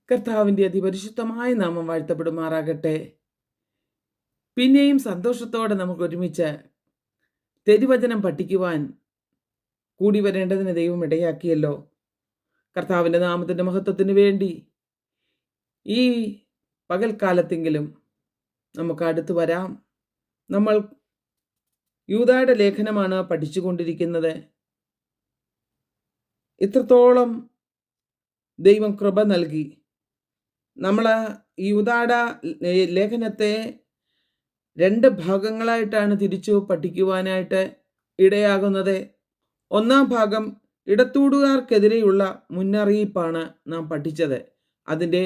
കർത്താവിൻ്റെ അതിപരിശുദ്ധമായ നാമം വാഴ്ത്തപ്പെടുമാറാകട്ടെ. പിന്നെയും സന്തോഷത്തോടെ നമുക്ക് ഒരുമിച്ച് തിരുവചനം പഠിക്കുവാൻ കൂടി വരേണ്ടതിന് ദൈവം ഇടയാക്കിയല്ലോ. കർത്താവിൻ്റെ നാമത്തിൻ്റെ മഹത്വത്തിന് വേണ്ടി ഈ പകൽക്കാലത്തെങ്കിലും നമുക്ക് അടുത്ത് വരാം. നമ്മൾ യൂദായുടെ ലേഖനമാണ് പഠിച്ചുകൊണ്ടിരിക്കുന്നത്. ഇത്രത്തോളം ദൈവം കൃപ നൽകി. നമ്മൾ ഈ യൂദായുടെ ലേഖനത്തെ 2 ഭാഗങ്ങളായിട്ടാണ് തിരിച്ചു പഠിക്കുവാനായിട്ട് ഇടയാകുന്നത്. ഒന്നാം ഭാഗം ഇടത്തൂടുകാർക്കെതിരെയുള്ള മുന്നറിയിപ്പാണ് നാം പഠിച്ചത്. അതിൻ്റെ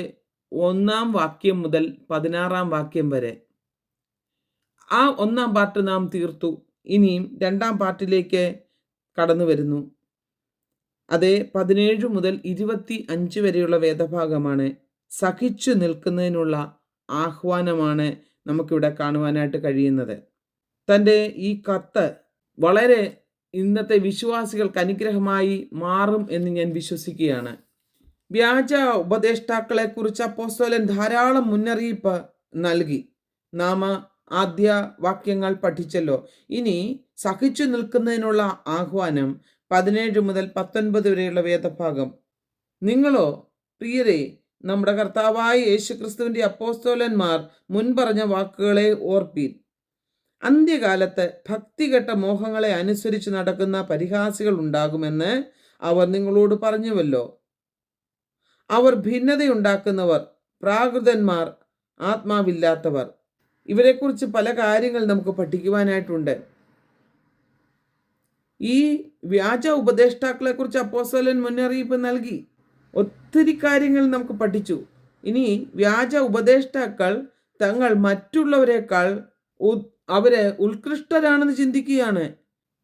1-ാം വാക്യം മുതൽ 16-ാം വാക്യം വരെ. ആ 1-ാം പാർട്ട് നാം തീർത്തു. ഇനിയും 2-ാം പാർട്ടിലേക്ക് കടന്നു വരുന്നു. അത് 17 മുതൽ 25 വരെയുള്ള വേദഭാഗമാണ്. സഹിച്ചു നിൽക്കുന്നതിനുള്ള ആഹ്വാനമാണ് നമുക്കിവിടെ കാണുവാനായിട്ട് കഴിയുന്നത്. തൻ്റെ ഈ കത്ത് വളരെ ഇന്നത്തെ വിശ്വാസികൾക്ക് അനുഗ്രഹമായി മാറും എന്ന് ഞാൻ വിശ്വസിക്കുകയാണ്. വ്യാജ ഉപദേഷ്ടാക്കളെക്കുറിച്ച് അപ്പോസ്തലൻ ധാരാളം മുന്നറിയിപ്പ് നൽകി. നാം ആദ്യ വാക്യങ്ങൾ പഠിച്ചല്ലോ. ഇനി സഹിച്ചു നിൽക്കുന്നതിനുള്ള ആഹ്വാനം 17 മുതൽ 19 വരെയുള്ള വേദഭാഗം. നിങ്ങളോ പ്രിയരെ, നമ്മുടെ കർത്താവായ യേശുക്രിസ്തുവിൻ്റെ അപ്പോസ്തലന്മാർ മുൻപറഞ്ഞ വാക്കുകളെ ഓർപ്പീൻ. അന്ത്യകാലത്ത് ഭക്തികെട്ട മോഹങ്ങളെ അനുസരിച്ച് നടക്കുന്ന പരിഹാസികൾ ഉണ്ടാകുമെന്ന് അവർ നിങ്ങളോട് പറഞ്ഞുവല്ലോ. അവർ ഭിന്നതയുണ്ടാക്കുന്നവർ, പ്രാകൃതന്മാർ, ആത്മാവില്ലാത്തവർ. ഇവരെക്കുറിച്ച് പല കാര്യങ്ങൾ നമുക്ക് പഠിക്കുവാനായിട്ടുണ്ട്. ഈ വ്യാജ ഉപദേഷ്ടാക്കളെക്കുറിച്ച് അപ്പോസ്തലൻ മുന്നറിയിപ്പ് നൽകി. ഒത്തിരി കാര്യങ്ങൾ നമുക്ക് പഠിച്ചു. ഇനി വ്യാജ ഉപദേഷ്ടാക്കൾ തങ്ങൾ മറ്റുള്ളവരെക്കാൾ അവരെ ഉത്കൃഷ്ടരാണെന്ന് ചിന്തിക്കുകയാണ്.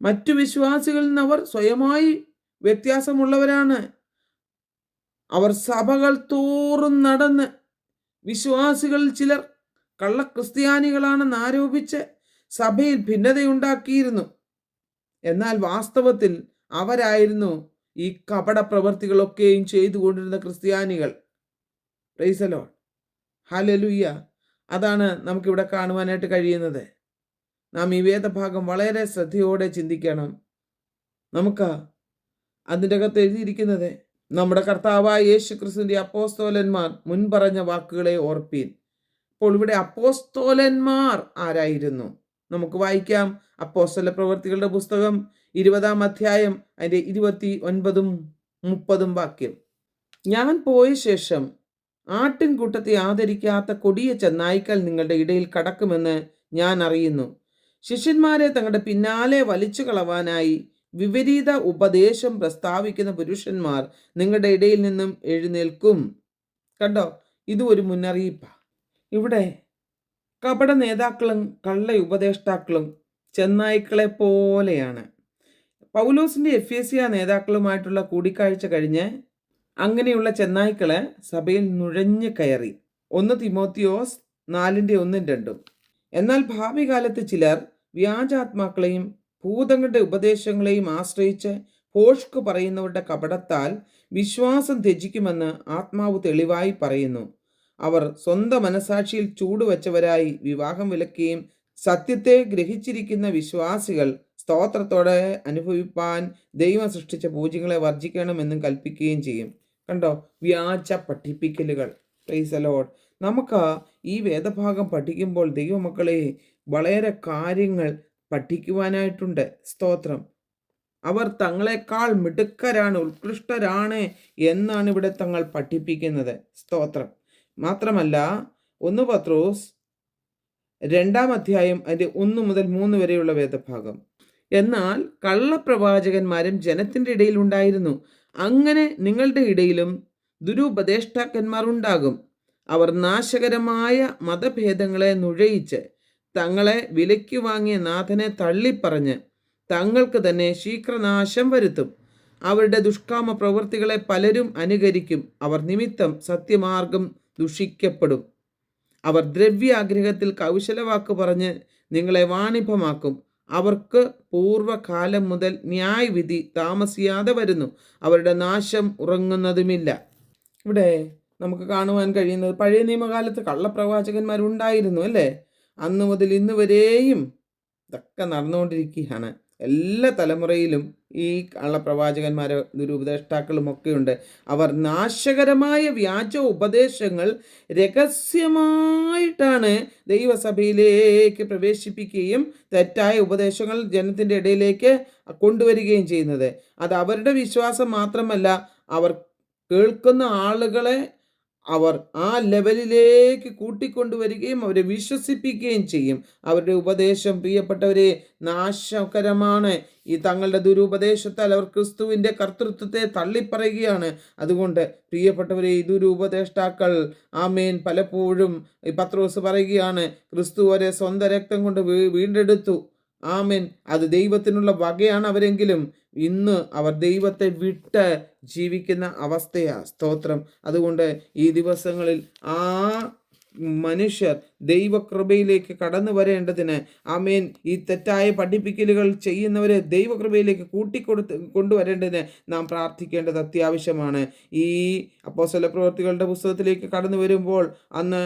മറ്റു വിശ്വാസികളിൽ നിന്ന് അവർ സ്വയമായി വ്യത്യാസമുള്ളവരാണ്. അവർ സഭകൾ തോറും നടന്ന് വിശ്വാസികളിൽ ചിലർ കള്ളക്രിസ്ത്യാനികളാണെന്ന് ആരോപിച്ച് സഭയിൽ ഭിന്നതയുണ്ടാക്കിയിരുന്നു. എന്നാൽ വാസ്തവത്തിൽ അവരായിരുന്നു ഈ കപട പ്രവൃത്തികളൊക്കെയും ചെയ്തുകൊണ്ടിരുന്ന ക്രിസ്ത്യാനികൾ. Praise the Lord, hallelujah. അതാണ് നമുക്കിവിടെ കാണുവാനായിട്ട് കഴിയുന്നത്. നാം ഈ വേദഭാഗം വളരെ ശ്രദ്ധയോടെ ചിന്തിക്കണം. നമുക്ക് അതിൻ്റെ അകത്ത് എഴുതിയിരിക്കുന്നത്, നമ്മുടെ കർത്താവായ യേശുക്രിസ്തുവിൻ്റെ അപ്പോസ്തലന്മാർ മുൻപറഞ്ഞ വാക്കുകളെ ഓർപ്പീൻ. അപ്പോൾ ഇവിടെ അപ്പോസ്തലന്മാർ ആരായിരുന്നു? നമുക്ക് വായിക്കാം. അപ്പോസ്തല പ്രവൃത്തികളുടെ പുസ്തകം 20-ാം അധ്യായം അതിൻ്റെ 29-ഉം 30-ഉം വാക്യം. ഞാൻ പോയ ശേഷം ആട്ടിൻകൂട്ടത്തെ ആദരിക്കാത്ത കൊടിയ ചെന്നായ്ക്കൾ നിങ്ങളുടെ ഇടയിൽ കടക്കുമെന്ന് ഞാൻ അറിയുന്നു. ശിഷ്യന്മാരെ തങ്ങളുടെ പിന്നാലെ വലിച്ചു കളവാനായി വിപരീത ഉപദേശം പ്രസ്താവിക്കുന്ന പുരുഷന്മാർ നിങ്ങളുടെ ഇടയിൽ നിന്നും എഴുന്നേൽക്കും. കണ്ടോ, ഇതും ഒരു മുന്നറിയിപ്പാണ്. ഇവിടെ കപട നേതാക്കളും കള്ള ഉപദേഷ്ടാക്കളും ചെന്നായ്ക്കളെ പോലെയാണ്. പൗലോസിൻ്റെ എഫേസ്യ നേതാക്കളുമായിട്ടുള്ള കൂടിക്കാഴ്ച കഴിഞ്ഞ് അങ്ങനെയുള്ള ചെന്നായ്ക്കള് സഭയിൽ നുഴഞ്ഞു കയറി. 1 തിമോത്തിയോസ് 4:1-2. എന്നാൽ ഭാവി കാലത്ത് ചിലർ വ്യാജാത്മാക്കളെയും ഭൂതങ്ങളുടെ ഉപദേശങ്ങളെയും ആശ്രയിച്ച് ഭോഷ്ക് പറയുന്നവരുടെ കപടത്താൽ വിശ്വാസം ത്യജിക്കുമെന്ന് ആത്മാവ് തെളിവായി പറയുന്നു. അവർ സ്വന്തം മനസാക്ഷിയിൽ ചൂടുവച്ചവരായി വിവാഹം വിലക്കുകയും സത്യത്തെ ഗ്രഹിച്ചിരിക്കുന്ന വിശ്വാസികൾ സ്തോത്രത്തോടെ അനുഭവിപ്പാൻ ദൈവം സൃഷ്ടിച്ച പൂജ്യങ്ങളെ വർജിക്കണമെന്നും കൽപ്പിക്കുകയും ചെയ്യും. കണ്ടോ, വ്യാജ പഠിപ്പിക്കലുകൾ. Praise the Lord. നമുക്ക് ഈ വേദഭാഗം പഠിക്കുമ്പോൾ ദൈവമക്കളെ വളരെ കാര്യങ്ങൾ പഠിക്കുവാനായിട്ടുണ്ട്. സ്തോത്രം. അവർ തങ്ങളെക്കാൾ മിടുക്കരാണ്, ഉത്കൃഷ്ടരാണ് എന്നാണ് ഇവിടെ തങ്ങൾ പഠിപ്പിക്കുന്നത്. സ്തോത്രം. മാത്രമല്ല 1 പത്രോസ് 2-ാം അധ്യായം അതിൻ്റെ 1 മുതൽ 3 വരെയുള്ള വേദഭാഗം. എന്നാൽ കള്ളപ്രവാചകന്മാരും ജനത്തിൻ്റെ ഇടയിൽ ഉണ്ടായിരുന്നു. അങ്ങനെ നിങ്ങളുടെ ഇടയിലും ദുരുപദേഷ്ടാക്കന്മാർ ഉണ്ടാകും. അവർ നാശകരമായ മതഭേദങ്ങളെ നുഴയിച്ച് തങ്ങളെ വിലയ്ക്ക് വാങ്ങിയ നാഥനെ തള്ളിപ്പറഞ്ഞ് തങ്ങൾക്ക് തന്നെ ശീഘ്രനാശം വരുത്തും. അവരുടെ ദുഷ്കാമ പ്രവൃത്തികളെ പലരും അനുകരിക്കും. അവർ നിമിത്തം സത്യമാർഗം ദുഷിക്കപ്പെടും. അവർ ദ്രവ്യാഗ്രഹത്തിൽ കൗശലവാക്ക് പറഞ്ഞ് നിങ്ങളെ വാണിഭമാക്കും. അവർക്ക് പൂർവ്വകാലം മുതൽ ന്യായവിധി താമസിയാതെ വരുന്നു. അവരുടെ നാശം ഉറങ്ങുന്നതുമില്ല. ഇവിടെ നമുക്ക് കാണുവാൻ കഴിയുന്നത്. പഴയ നിയമകാലത്ത് കള്ളപ്രവാചകന്മാരുണ്ടായിരുന്നു അല്ലേ? അന്ന് മുതൽ ഇന്ന് വരെയും ഇതൊക്കെ നടന്നുകൊണ്ടിരിക്കുകയാണ്. എല്ലാ തലമുറയിലും ഈ കള്ളപ്രവാചകന്മാരും ദുരുപദേഷ്ടാക്കളും ഒക്കെയുണ്ട്. അവർ നാശകരമായ വ്യാജ ഉപദേശങ്ങൾ രഹസ്യമായിട്ടാണ് ദൈവസഭയിലേക്ക് പ്രവേശിപ്പിക്കുകയും തെറ്റായ ഉപദേശങ്ങൾ ജനത്തിൻ്റെ ഇടയിലേക്ക് കൊണ്ടുവരികയും ചെയ്യുന്നത്. അത് അവരുടെ വിശ്വാസം മാത്രമല്ല, അവർ കേൾക്കുന്ന ആളുകളെ അവർ ആ ലെവലിലേക്ക് കൂട്ടിക്കൊണ്ടുവരികയും അവരെ വിശ്വസിപ്പിക്കുകയും ചെയ്യും. അവരുടെ ഉപദേശം പ്രിയപ്പെട്ടവരെ നാശകരമാണ്. ഈ തങ്ങളുടെ ദുരുപദേശത്താൽ അവർ ക്രിസ്തുവിൻ്റെ കർത്തൃത്വത്തെ തള്ളിപ്പറയുകയാണ്. അതുകൊണ്ട് പ്രിയപ്പെട്ടവരെ, ഈ ദുരുപദേഷ്ടാക്കൾ ആമേൻ പലപ്പോഴും പത്രോസ് പറയുകയാണ്, ക്രിസ്തു അവരെ സ്വന്തം രക്തം കൊണ്ട് വീണ്ടെടുത്തു. ആമേൻ, അത് ദൈവത്തിനുള്ള വകയാണ് അവരെങ്കിലും ഇന്ന് അവർ ദൈവത്തെ വിട്ട് ജീവിക്കുന്ന അവസ്ഥയാണ്. സ്തോത്രം. അതുകൊണ്ട് ഈ ദിവസങ്ങളിൽ ആ മനുഷ്യർ ദൈവകൃപയിലേക്ക് കടന്നു വരേണ്ടതിന് ആമേൻ ഈ തെറ്റായ പഠിപ്പിക്കലുകൾ ചെയ്യുന്നവരെ ദൈവകൃപയിലേക്ക് കൊണ്ടുവരേണ്ടതിന് നാം പ്രാർത്ഥിക്കേണ്ടത് അത്യാവശ്യമാണ്. ഈ അപ്പോസ്തല പ്രവൃത്തികളുടെ പുസ്തകത്തിലേക്ക് കടന്നു വരുമ്പോൾ അന്ന്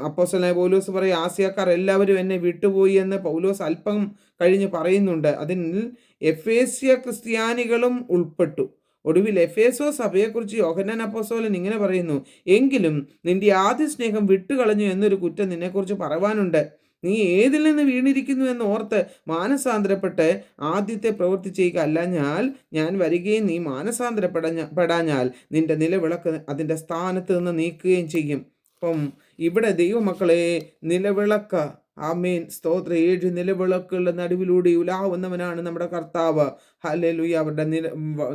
അപ്പോസ്തലനായ പൗലോസ് പറയും, ആസ്യക്കാർ എല്ലാവരും എന്നെ വിട്ടുപോയി എന്ന് പൗലോസ് അല്പം കഴിഞ്ഞ് പറയുന്നുണ്ട്. അതിൽ എഫേസ്യ ക്രിസ്ത്യാനികളും ഉൾപ്പെട്ടു. ഒടുവിൽ എഫേസോ സഭയെക്കുറിച്ച് യോഹന്നാൻ അപ്പോസ്തലൻ ഇങ്ങനെ പറയുന്നു, എങ്കിലും നിന്റെ ആദ്യ സ്നേഹം വിട്ടുകളഞ്ഞു എന്നൊരു കുറ്റം നിന്നെക്കുറിച്ച് പറയുവാനുണ്ട്. നീ ഏതിൽ നിന്ന് വീണിരിക്കുന്നു എന്ന് ഓർത്ത് മാനസാന്തരപ്പെട്ട് ആദ്യത്തെ പ്രവൃത്തി ചെയ്യുക. അല്ലാഞ്ഞാൽ ഞാൻ വരികയും നീ മാനസാന്തരപ്പെടാഞ്ഞാൽ നിന്റെ നിലവിളക്ക് അതിൻ്റെ സ്ഥാനത്ത് നിന്ന് നീക്കുകയും ചെയ്യും. അപ്പം ഇവിടെ ദൈവമക്കളെ, നിലവിളക്ക് ആമേൻ സ്തോത്രം, 7 നിലവിളക്കുകളുടെ നടുവിലൂടെ ഉലാവുന്നവനാണ് നമ്മുടെ കർത്താവ്. ഹല്ലേലൂയ. അവരുടെ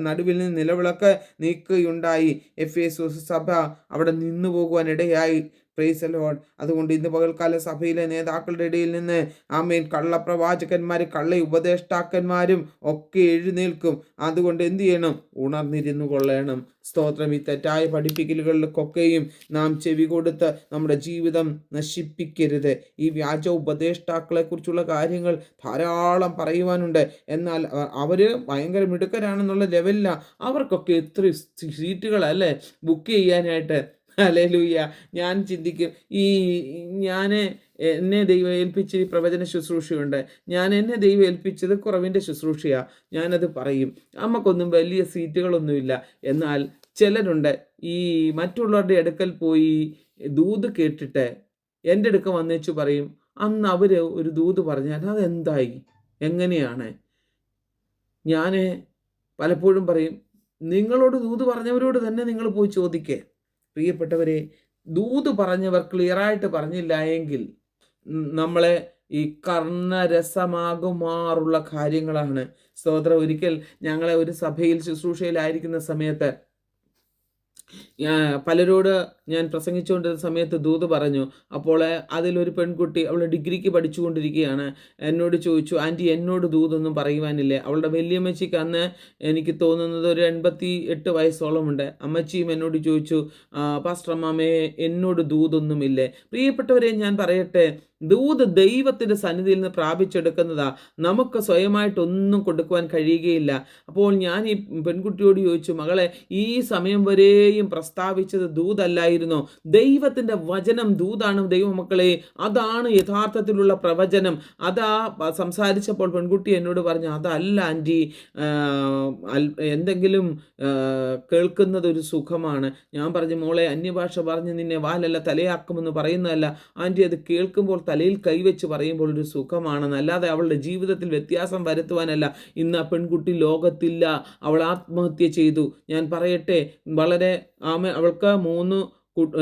നടുവിൽ നിന്ന് നിലവിളക്ക് നീക്കുകയുണ്ടായി. എഫേസോസ് സഭ അവിടെ നിന്നു പോകുവാനിടയായി. Praise the Lord. അതുകൊണ്ട് ഇന്ന് പകൽക്കാല സഭയിലെ നേതാക്കളുടെ ഇടയിൽ നിന്ന് ആമേൻ കള്ളപ്രവാചകന്മാരും കള്ള ഉപദേഷ്ടാക്കന്മാരും ഒക്കെ എഴുന്നേൽക്കും. അതുകൊണ്ട് എന്ത് ചെയ്യണം? ഉണർന്നിരുന്നു കൊള്ളണം. സ്തോത്രം. ഈ തെറ്റായ പഠിപ്പിക്കലുകൾക്കൊക്കെയും നാം ചെവി കൊടുത്ത് നമ്മുടെ ജീവിതം നശിപ്പിക്കരുത്. ഈ വ്യാജ ഉപദേഷ്ടാക്കളെ കുറിച്ചുള്ള കാര്യങ്ങൾ ധാരാളം പറയുവാനുണ്ട്. എന്നാൽ അവർ ഭയങ്കര മിടുക്കരാണെന്നുള്ള ലെവലിലാണ്. അവർക്കൊക്കെ എത്ര സീറ്റുകളല്ലേ ബുക്ക് ചെയ്യാനായിട്ട്. ഹല്ലേലൂയ. ഞാൻ ചിന്തിക്കും, എന്നെ ദൈവം ഏൽപ്പിച്ച ഈ പ്രവചന ശുശ്രൂഷയുണ്ട്. എന്നെ ദൈവം ഏൽപ്പിച്ചത് കുറവിൻ്റെ ശുശ്രൂഷയാണ്. ഞാനത് പറയും. നമുക്കൊന്നും വലിയ സീറ്റുകളൊന്നുമില്ല. എന്നാൽ ചിലരുണ്ട്, ഈ മറ്റുള്ളവരുടെ അടുക്കൽ പോയി ദൂത് കേട്ടിട്ട് എൻ്റെ അടുക്ക വന്നേച്ചു പറയും, അന്ന് അവർ ഒരു ദൂത് പറഞ്ഞാൽ അതെന്തായി, എങ്ങനെയാണ്? ഞാൻ പലപ്പോഴും പറയും, നിങ്ങളോട് ദൂത് പറഞ്ഞവരോട് തന്നെ നിങ്ങൾ പോയി ചോദിക്കേ. പ്രിയപ്പെട്ടവരെ, ദൂത് പറഞ്ഞവർ ക്ലിയറായിട്ട് പറഞ്ഞില്ല എങ്കിൽ നമ്മളെ ഈ കർണരസമാകുമാറുള്ള കാര്യങ്ങളാണ്. സ്തോത്രം. ഒരിക്കൽ ഞങ്ങളെ ഒരു സഭയിൽ ശുശ്രൂഷയിലായിരിക്കുന്ന സമയത്ത് പലരോട് ഞാൻ പ്രസംഗിച്ചുകൊണ്ടിരുന്ന സമയത്ത് ദൂത് പറഞ്ഞു. അപ്പോൾ അതിലൊരു പെൺകുട്ടി, അവൾ ഡിഗ്രിക്ക് പഠിച്ചുകൊണ്ടിരിക്കുകയാണ്, എന്നോട് ചോദിച്ചു, ആൻറ്റി എന്നോട് ദൂതൊന്നും പറയുവാനില്ലേ? അവളുടെ വലിയമ്മച്ചിക്ക് അന്ന് എനിക്ക് തോന്നുന്നത് ഒരു 88 വയസ്സോളമുണ്ട്. അമ്മച്ചിയും എന്നോട് ചോദിച്ചു, പാസ്റ്റർ അമ്മാമേ എന്നോട് ദൂതൊന്നുമില്ലേ? പ്രിയപ്പെട്ടവരെ, ഞാൻ പറയട്ടെ, ദൂത് ദൈവത്തിൻ്റെ സന്നിധിയിൽ നിന്ന് പ്രാപിച്ചെടുക്കുന്നതാ. നമുക്ക് സ്വയമായിട്ടൊന്നും കൊടുക്കുവാൻ കഴിയുകയില്ല. അപ്പോൾ ഞാൻ ഈ പെൺകുട്ടിയോട് ചോദിച്ചു, മകളെ, ഈ സമയം വരെയും പ്രസ്താവിച്ചത് ദൂതല്ലായിരുന്നോ? ദൈവത്തിൻ്റെ വചനം ദൂതാണ് ദൈവമക്കളെ. അതാണ് യഥാർത്ഥത്തിലുള്ള പ്രവചനം. അതാ സംസാരിച്ചപ്പോൾ പെൺകുട്ടി എന്നോട് പറഞ്ഞു, അതല്ല ആൻറ്റി, എന്തെങ്കിലും കേൾക്കുന്നത് ഒരു സുഖമാണ്. ഞാൻ പറഞ്ഞു, മോളെ, അന്യഭാഷ പറഞ്ഞ് നിന്നെ വാലല്ല തലയാക്കുമെന്ന് പറയുന്നതല്ല ആൻറ്റി, അത് കേൾക്കുമ്പോൾ തലയിൽ കൈവച്ച് പറയുമ്പോൾ ഒരു സുഖമാണെന്ന്, അല്ലാതെ അവളുടെ ജീവിതത്തിൽ വ്യത്യാസം വരുത്തുവാനല്ല. ഇന്ന് ആ പെൺകുട്ടി ലോകത്തില്ല, അവൾ ആത്മഹത്യ ചെയ്തു. ഞാൻ പറയട്ടെ, വളരെ അവൾക്ക്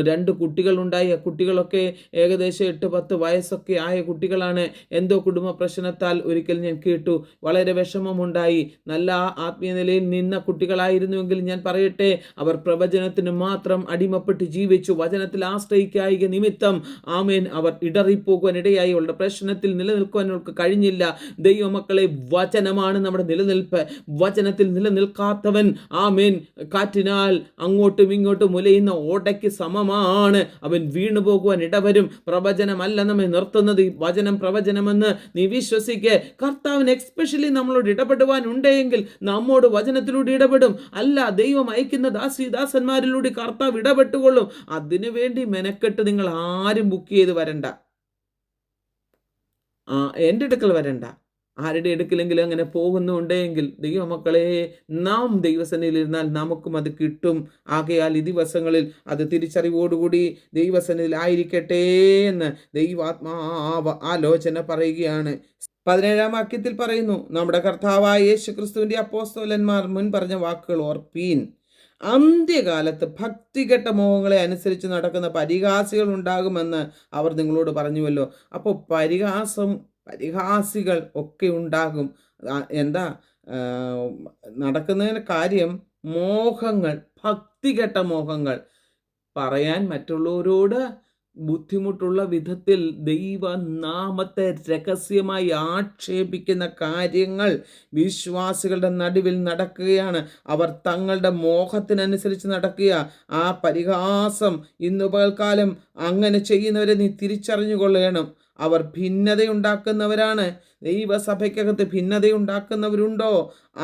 2 കുട്ടികളുണ്ടായി. ആ കുട്ടികളൊക്കെ ഏകദേശം 8-10 വയസ്സൊക്കെ ആയ കുട്ടികളാണ്. എന്തോ കുടുംബ പ്രശ്നത്താൽ ഒരിക്കൽ ഞാൻ കേട്ടു വളരെ വിഷമമുണ്ടായി. നല്ല ആത്മീയ നിലയിൽ നിന്ന കുട്ടികളായിരുന്നുവെങ്കിൽ ഞാൻ പറയട്ടെ, അവർ പ്രവചനത്തിന് മാത്രം അടിമപ്പെട്ട് ജീവിച്ചു. വചനത്തിൽ ആശ്രയിക്കായിക നിമിത്തം ആമേൻ അവർ ഇടറിപ്പോകുവാനിടയായി. അവളുടെ പ്രശ്നത്തിൽ നിലനിൽക്കുവാൻ അവൾക്ക് കഴിഞ്ഞില്ല. ദൈവമക്കളെ, വചനമാണ് നമ്മുടെ നിലനിൽപ്പ്. വചനത്തിൽ നിലനിൽക്കാത്തവൻ ആമേൻ കാറ്റിനാൽ അങ്ങോട്ടും ഇങ്ങോട്ടും മുലയുന്ന ഓടയ്ക്ക് സമമാണ്. അവൻ വീണു പോകുവാൻ ഇടവരും. പ്രവചനമല്ല നമ്മെ നിർത്തുന്നത്, ഈ വചനം പ്രവചനമെന്ന് നീ വിശ്വസിക്ക്. കർത്താവിന് എക്സ്പെഷ്യലി നമ്മളോട് ഇടപെടുവാൻ ഉണ്ടെങ്കിൽ നമ്മോട് വചനത്തിലൂടെ ഇടപെടും. അല്ല, ദൈവം അയക്കുന്ന ദാസന്മാരിലൂടെ കർത്താവ് ഇടപെട്ടുകൊള്ളും. അതിനു വേണ്ടി മെനക്കെട്ട് നിങ്ങൾ ആരും ബുക്ക് ചെയ്ത് വരണ്ട, എൻ്റെ അടുക്കൽ വരണ്ട. ആരുടെ എടുക്കലെങ്കിലും അങ്ങനെ പോകുന്നുണ്ടെങ്കിൽ ദൈവമക്കളെ, നാം ദൈവസന്നിധിയിലിരുന്നാൽ നമുക്കും അത് കിട്ടും. ആകയാൽ ഈ ദിവസങ്ങളിൽ അത് തിരിച്ചറിവോടുകൂടി ദൈവസന്നിധിയിൽ ആയിരിക്കട്ടെ എന്ന് ദൈവാത്മാവ് ആലോചന പറയുകയാണ്. 17-ാം വാക്യത്തിൽ പറയുന്നു, നമ്മുടെ കർത്താവായ യേശു ക്രിസ്തുവിൻ്റെ അപ്പോസ്തലന്മാർ മുൻ പറഞ്ഞ വാക്കുകൾ ഓർപ്പീൻ. അന്ത്യകാലത്ത് ഭക്തികെട്ട മോഹങ്ങളെ അനുസരിച്ച് നടക്കുന്ന പരിഹാസികൾ ഉണ്ടാകുമെന്ന് അവർ നിങ്ങളോട് പറഞ്ഞുവല്ലോ. അപ്പോൾ പരിഹാസികൾ ഒക്കെ ഉണ്ടാകും. എന്താ നടക്കുന്നതിന് കാര്യം? മോഹങ്ങൾ, ഭക്തികെട്ട മോഹങ്ങൾ. പറയാൻ മറ്റുള്ളവരോട് ബുദ്ധിമുട്ടുള്ള വിധത്തിൽ ദൈവനാമത്തെ രഹസ്യമായി ആക്ഷേപിക്കുന്ന കാര്യങ്ങൾ വിശ്വാസികളുടെ നടുവിൽ നടക്കുകയാണ്. അവർ തങ്ങളുടെ മോഹത്തിനനുസരിച്ച് നടക്കുക. ആ പരിഹാസം ഇന്ന് പകൽക്കാലം അങ്ങനെ ചെയ്യുന്നവരെ നീ തിരിച്ചറിഞ്ഞുകൊള്ളണം. അവർ ഭിന്നതയുണ്ടാക്കുന്നവരാണ്. ദൈവസഭയ്ക്കകത്ത് ഭിന്നതയുണ്ടാക്കുന്നവരുണ്ടോ?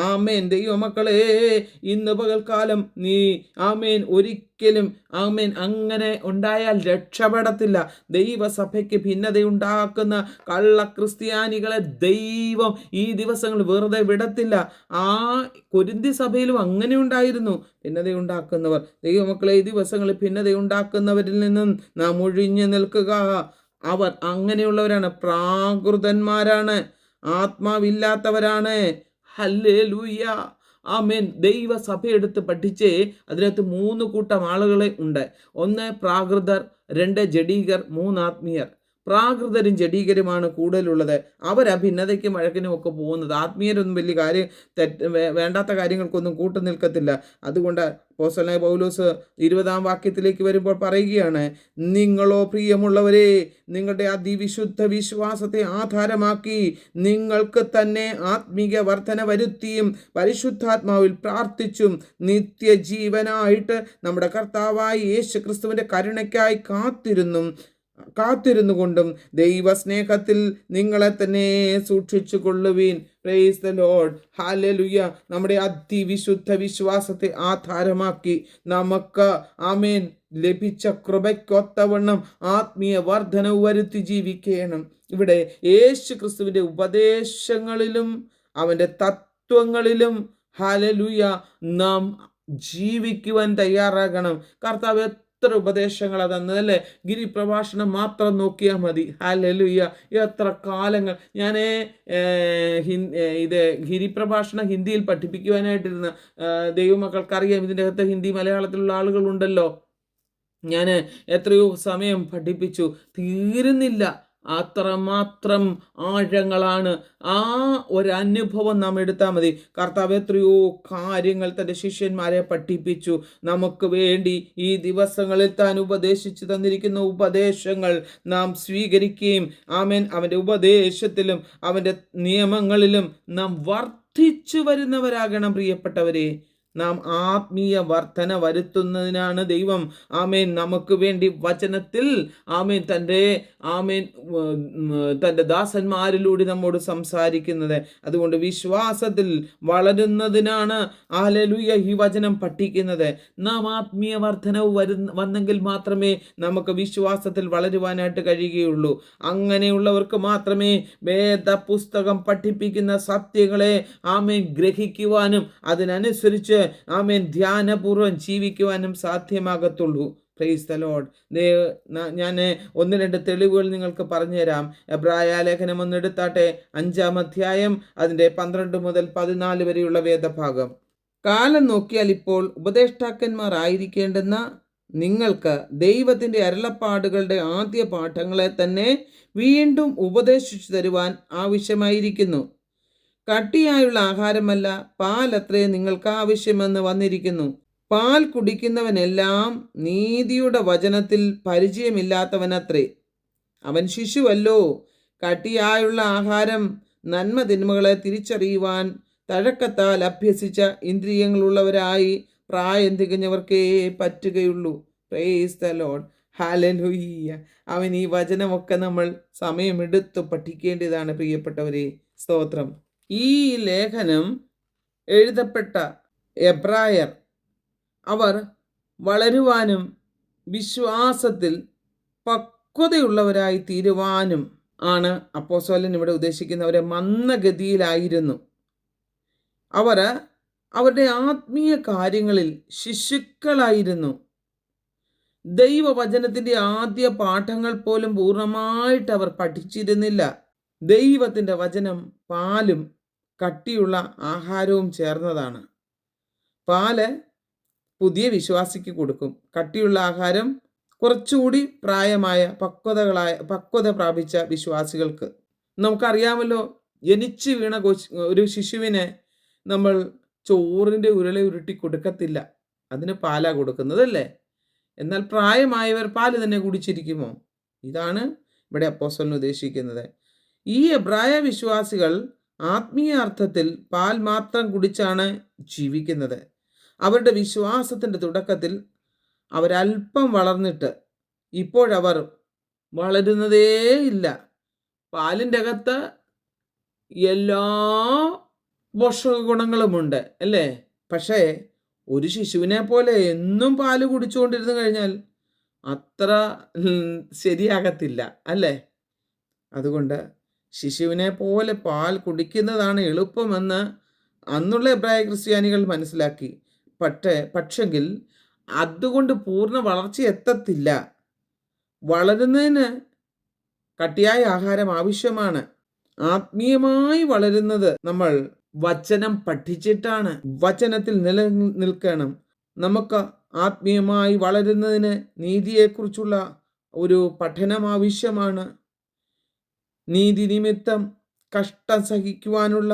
ആമേൻ. ദൈവമക്കളെ, ഇന്ന് പകൽക്കാലം നീ ഒരിക്കലും അങ്ങനെ ഉണ്ടായാൽ രക്ഷപ്പെടത്തില്ല. ദൈവസഭയ്ക്ക് ഭിന്നതയുണ്ടാക്കുന്ന കള്ള ക്രിസ്ത്യാനികളെ ദൈവം ഈ ദിവസങ്ങൾ വെറുതെ വിടത്തില്ല. ആ കൊരിന്തി സഭയിലും അങ്ങനെ ഉണ്ടായിരുന്നു ഭിന്നതയുണ്ടാക്കുന്നവർ. ദൈവമക്കളെ, ഈ ദിവസങ്ങളിൽ ഭിന്നതയുണ്ടാക്കുന്നവരിൽ നിന്നും നാം ഒഴിഞ്ഞു നിൽക്കുക. അവർ അങ്ങനെയുള്ളവരാണ്, പ്രാകൃതന്മാരാണ്, ആത്മാവില്ലാത്തവരാണ്. ഹല്ലേലൂയ, ആമേൻ. ദൈവസഭയെടുത്ത് പഠിച്ച് അതിനകത്ത് 3 കൂട്ടം ആളുകളെ ഉണ്ട്. 1 പ്രാകൃതർ, 2 ജഡീകർ, 3 ആത്മീയർ. പ്രാകൃതരും ജഡീകരുമാണ് കൂടുതലുള്ളത്. അവർ ഭിന്നതയ്ക്കും വഴക്കിനും ഒക്കെ പോകുന്നത്. ആത്മീയരൊന്നും വലിയ വേണ്ടാത്ത കാര്യങ്ങൾക്കൊന്നും കൂട്ടു നിൽക്കത്തില്ല. അതുകൊണ്ട് അപ്പോസ്തലനായ പൗലോസ് 20-ാം വാക്യത്തിലേക്ക് വരുമ്പോൾ പറയുകയാണ്, നിങ്ങളോ പ്രിയമുള്ളവരെ, നിങ്ങളുടെ അതിവിശുദ്ധ വിശ്വാസത്തെ ആധാരമാക്കി നിങ്ങൾക്ക് തന്നെ ആത്മീക വർധന വരുത്തിയും പരിശുദ്ധാത്മാവിൽ പ്രാർത്ഥിച്ചും നിത്യജീവനായിട്ട് നമ്മുടെ കർത്താവായ യേശു ക്രിസ്തുവിൻ്റെ കരുണയ്ക്കായി കാത്തിരുന്നു കൊണ്ടും ദൈവസ്നേഹത്തിൽ നിങ്ങളെ തന്നെ സൂക്ഷിച്ചു കൊള്ളുവീൻ. Praise the lord. ഹല്ലേലൂയ. നമ്മുടെ അതിവിശുദ്ധ വിശ്വാസത്തെ ആധാരമാക്കി നമുക്ക് ലഭിച്ച കൃപയ്ക്കൊത്തവണ്ണം ആത്മീയ വർധനവ് വരുത്തി ജീവിക്കണം. ഇവിടെ യേശു ക്രിസ്തുവിൻ്റെ ഉപദേശങ്ങളിലും അവൻ്റെ തത്വങ്ങളിലും ഹല്ലേലൂയ നാം ജീവിക്കുവാൻ തയ്യാറാകണം. കർത്താവ് എത്ര ഉപദേശങ്ങളാണ് തന്നതല്ലേ? ഗിരിപ്രഭാഷണം മാത്രം നോക്കിയാൽ മതി. ഹല്ലേലൂയ. എത്ര കാലങ്ങൾ ഞാൻ ഗിരിപ്രഭാഷണം ഹിന്ദിയിൽ പഠിപ്പിക്കുവാനായിട്ടിരുന്ന ദൈവമക്കൾക്കറിയാം. ഇതിൻ്റെ അകത്ത് ഹിന്ദി മലയാളത്തിലുള്ള ആളുകളുണ്ടല്ലോ. ഞാൻ എത്രയോ സമയം പഠിപ്പിച്ചു, തീരുന്നില്ല. അത്രമാത്രം ആഴങ്ങളാണ്. ആ ഒരനുഭവം നാം എടുത്താൽ മതി. കർത്താവ് എത്രയോ കാര്യങ്ങൾ തൻ്റെ ശിഷ്യന്മാരെ പഠിപ്പിച്ചു. നമുക്ക് വേണ്ടി ഈ ദിവസങ്ങളിൽ താൻ ഉപദേശിച്ചു തന്നിരിക്കുന്ന ഉപദേശങ്ങൾ നാം സ്വീകരിക്കുകയും അവൻ്റെ ഉപദേശത്തിലും അവൻ്റെ നിയമങ്ങളിലും നാം വർദ്ധിച്ചു വരുന്നവരാകണം. പ്രിയപ്പെട്ടവരെ, നാം ആത്മീയ വർധന വരുത്തുന്നതിനാണ് ദൈവം നമുക്ക് വേണ്ടി വചനത്തിൽ തൻ്റെ ദാസന്മാരിലൂടെ നമ്മോട് സംസാരിക്കുന്നത്. അതുകൊണ്ട് വിശ്വാസത്തിൽ വളരുന്നതിനാണ് ഹല്ലേലൂയ ഈ വചനം പഠിക്കുന്നത്. നാം ആത്മീയ വർധനവ് വന്നെങ്കിൽ മാത്രമേ നമുക്ക് വിശ്വാസത്തിൽ വളരുവാനായിട്ട് കഴിയുകയുള്ളൂ. അങ്ങനെയുള്ളവർക്ക് മാത്രമേ വേദ പുസ്തകം പഠിപ്പിക്കുന്ന സത്യങ്ങളെ ഗ്രഹിക്കുവാനും അതിനനുസരിച്ച് ധ്യാനപൂർവ്വം ജീവിക്കുവാനും സാധ്യമാകത്തുള്ളൂ. Price the Lord. ഞാൻ 1-2 തെളിവുകൾ നിങ്ങൾക്ക് പറഞ്ഞുതരാം. എബ്രായ ലേഖനം ഒന്നെടുത്താട്ടെ, 5-ാം അധ്യായം അതിൻ്റെ 12 മുതൽ 14 വരെയുള്ള വേദഭാഗം. കാലം നോക്കിയാൽ ഇപ്പോൾ ഉപദേഷ്ടാക്കന്മാർ ആയിരിക്കേണ്ടുന്ന നിങ്ങൾക്ക് ദൈവത്തിൻ്റെ അരുളപ്പാടുകളുടെ ആദ്യ പാഠങ്ങളെ തന്നെ വീണ്ടും ഉപദേശിച്ചു തരുവാൻ ആവശ്യമായിരിക്കുന്നു. കട്ടിയായുള്ള ആഹാരമല്ല, പാലത്രേ നിങ്ങൾക്ക് ആവശ്യമെന്ന് വന്നിരിക്കുന്നു. പാൽ കുടിക്കുന്നവനെല്ലാം നീതിയുടെ വചനത്തിൽ പരിചയമില്ലാത്തവനത്രേ. അവൻ ശിശുവല്ലോ. കട്ടിയായുള്ള ആഹാരം നന്മ തിന്മകളെ തിരിച്ചറിയുവാൻ തഴക്കത്താൽ അഭ്യസിച്ച ഇന്ദ്രിയങ്ങളുള്ളവരായി പ്രായം തികഞ്ഞവർക്കേ പറ്റുകയുള്ളൂ. Price the lord. ഹല്ലേലൂയ. അവൻ ഈ വചനമൊക്കെ നമ്മൾ സമയമെടുത്ത് പഠിക്കേണ്ടതാണ് പ്രിയപ്പെട്ടവരെ. സ്തോത്രം. ഈ ലേഖനം എഴുതപ്പെട്ട എബ്രായർ അവർ വളരുവാനും വിശ്വാസത്തിൽ പക്വതയുള്ളവരായി തീരുവാനും ആണ് അപ്പോസ്തലൻ ഇവിടെ ഉദ്ദേശിക്കുന്നവരെ മന്ദഗതിയിലായിരുന്നു. അവർ അവരുടെ ആത്മീയ കാര്യങ്ങളിൽ ശിശുക്കളായിരുന്നു. ദൈവവചനത്തിൻ്റെ ആദ്യ പാഠങ്ങൾ പോലും പൂർണ്ണമായിട്ട് അവർ പഠിച്ചിരുന്നില്ല. ദൈവത്തിൻ്റെ വചനം പാലും കട്ടിയുള്ള ആഹാരവും ചേർന്നതാണ്. പാല് പുതിയ വിശ്വാസിക്ക് കൊടുക്കും, കട്ടിയുള്ള ആഹാരം കുറച്ചുകൂടി പ്രായമായ പക്വത പ്രാപിച്ച വിശ്വാസികൾക്ക്. നമുക്കറിയാമല്ലോ, ജനിച്ചു വീണ ഒരു ശിശുവിനെ നമ്മൾ ചോറിൻ്റെ ഉരുള ഉരുട്ടി കൊടുക്കത്തില്ല, അതിന് പാലാ കൊടുക്കുന്നതല്ലേ. എന്നാൽ പ്രായമായവർ പാല് തന്നെ കുടിച്ചിരിക്കുമോ? ഇതാണ് ഇവിടെ അപ്പോസ്തലൻ ഉദ്ദേശിക്കുന്നത്. ഈ എബ്രായ വിശ്വാസികൾ ആത്മീയ അർത്ഥത്തിൽ പാൽ മാത്രം കുടിച്ചാണ് ജീവിക്കുന്നത്. അവരുടെ വിശ്വാസത്തിൻ്റെ തുടക്കത്തിൽ അവരല്പം വളർന്നിട്ട് ഇപ്പോഴവർ വളരുന്നതേയില്ല. പാലിൻ്റെ അകത്ത് എല്ലാ പോഷക ഗുണങ്ങളുമുണ്ട് അല്ലേ. പക്ഷേ ഒരു ശിശുവിനെ പോലെ എന്നും പാല് കുടിച്ചുകൊണ്ടിരുന്നു കഴിഞ്ഞാൽ അത്ര ശരിയാകത്തില്ല അല്ലേ. അതുകൊണ്ട് ശിശുവിനെ പോലെ പാൽ കുടിക്കുന്നതാണ് എളുപ്പമെന്ന് അന്നുള്ള എബ്രായ ക്രിസ്ത്യാനികൾ മനസ്സിലാക്കി. പക്ഷെങ്കിൽ അതുകൊണ്ട് പൂർണ്ണ വളർച്ച എത്തത്തില്ല. വളരുന്നതിന് കട്ടിയായ ആഹാരം ആവശ്യമാണ്. ആത്മീയമായി വളരുന്നത് നമ്മൾ വചനം പഠിച്ചിട്ടാണ്. വചനത്തിൽ നിലനിൽക്കണം. നമുക്ക് ആത്മീയമായി വളരുന്നതിന് നീതിയെക്കുറിച്ചുള്ള ഒരു പഠനം ആവശ്യമാണ്. നീതി നിമിത്തം കഷ്ടം സഹിക്കുവാനുള്ള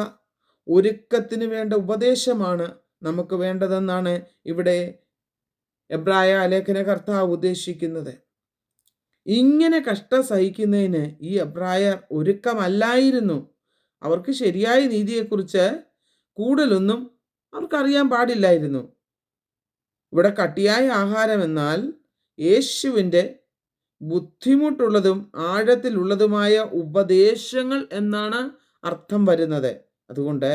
ഒരുക്കത്തിന് വേണ്ട ഉപദേശമാണ് നമുക്ക് വേണ്ടതെന്നാണ് ഇവിടെ എബ്രായ ലേഖനകർത്താവ് ഉദ്ദേശിക്കുന്നത്. ഇങ്ങനെ കഷ്ടം സഹിക്കുന്നതിന് ഈ എബ്രായർ ഒരുക്കമല്ലായിരുന്നു. അവർക്ക് ശരിയായ നീതിയെക്കുറിച്ച് കൂടുതലൊന്നും അവർക്കറിയാൻ പാടില്ലായിരുന്നു. ഇവിടെ കട്ടിയായ ആഹാരം എന്നാൽ യേശുവിൻ്റെ ബുദ്ധിമുട്ടുള്ളതും ആഴത്തിലുള്ളതുമായ ഉപദേശങ്ങൾ എന്നാണ് അർത്ഥം വരുന്നത്. അതുകൊണ്ട്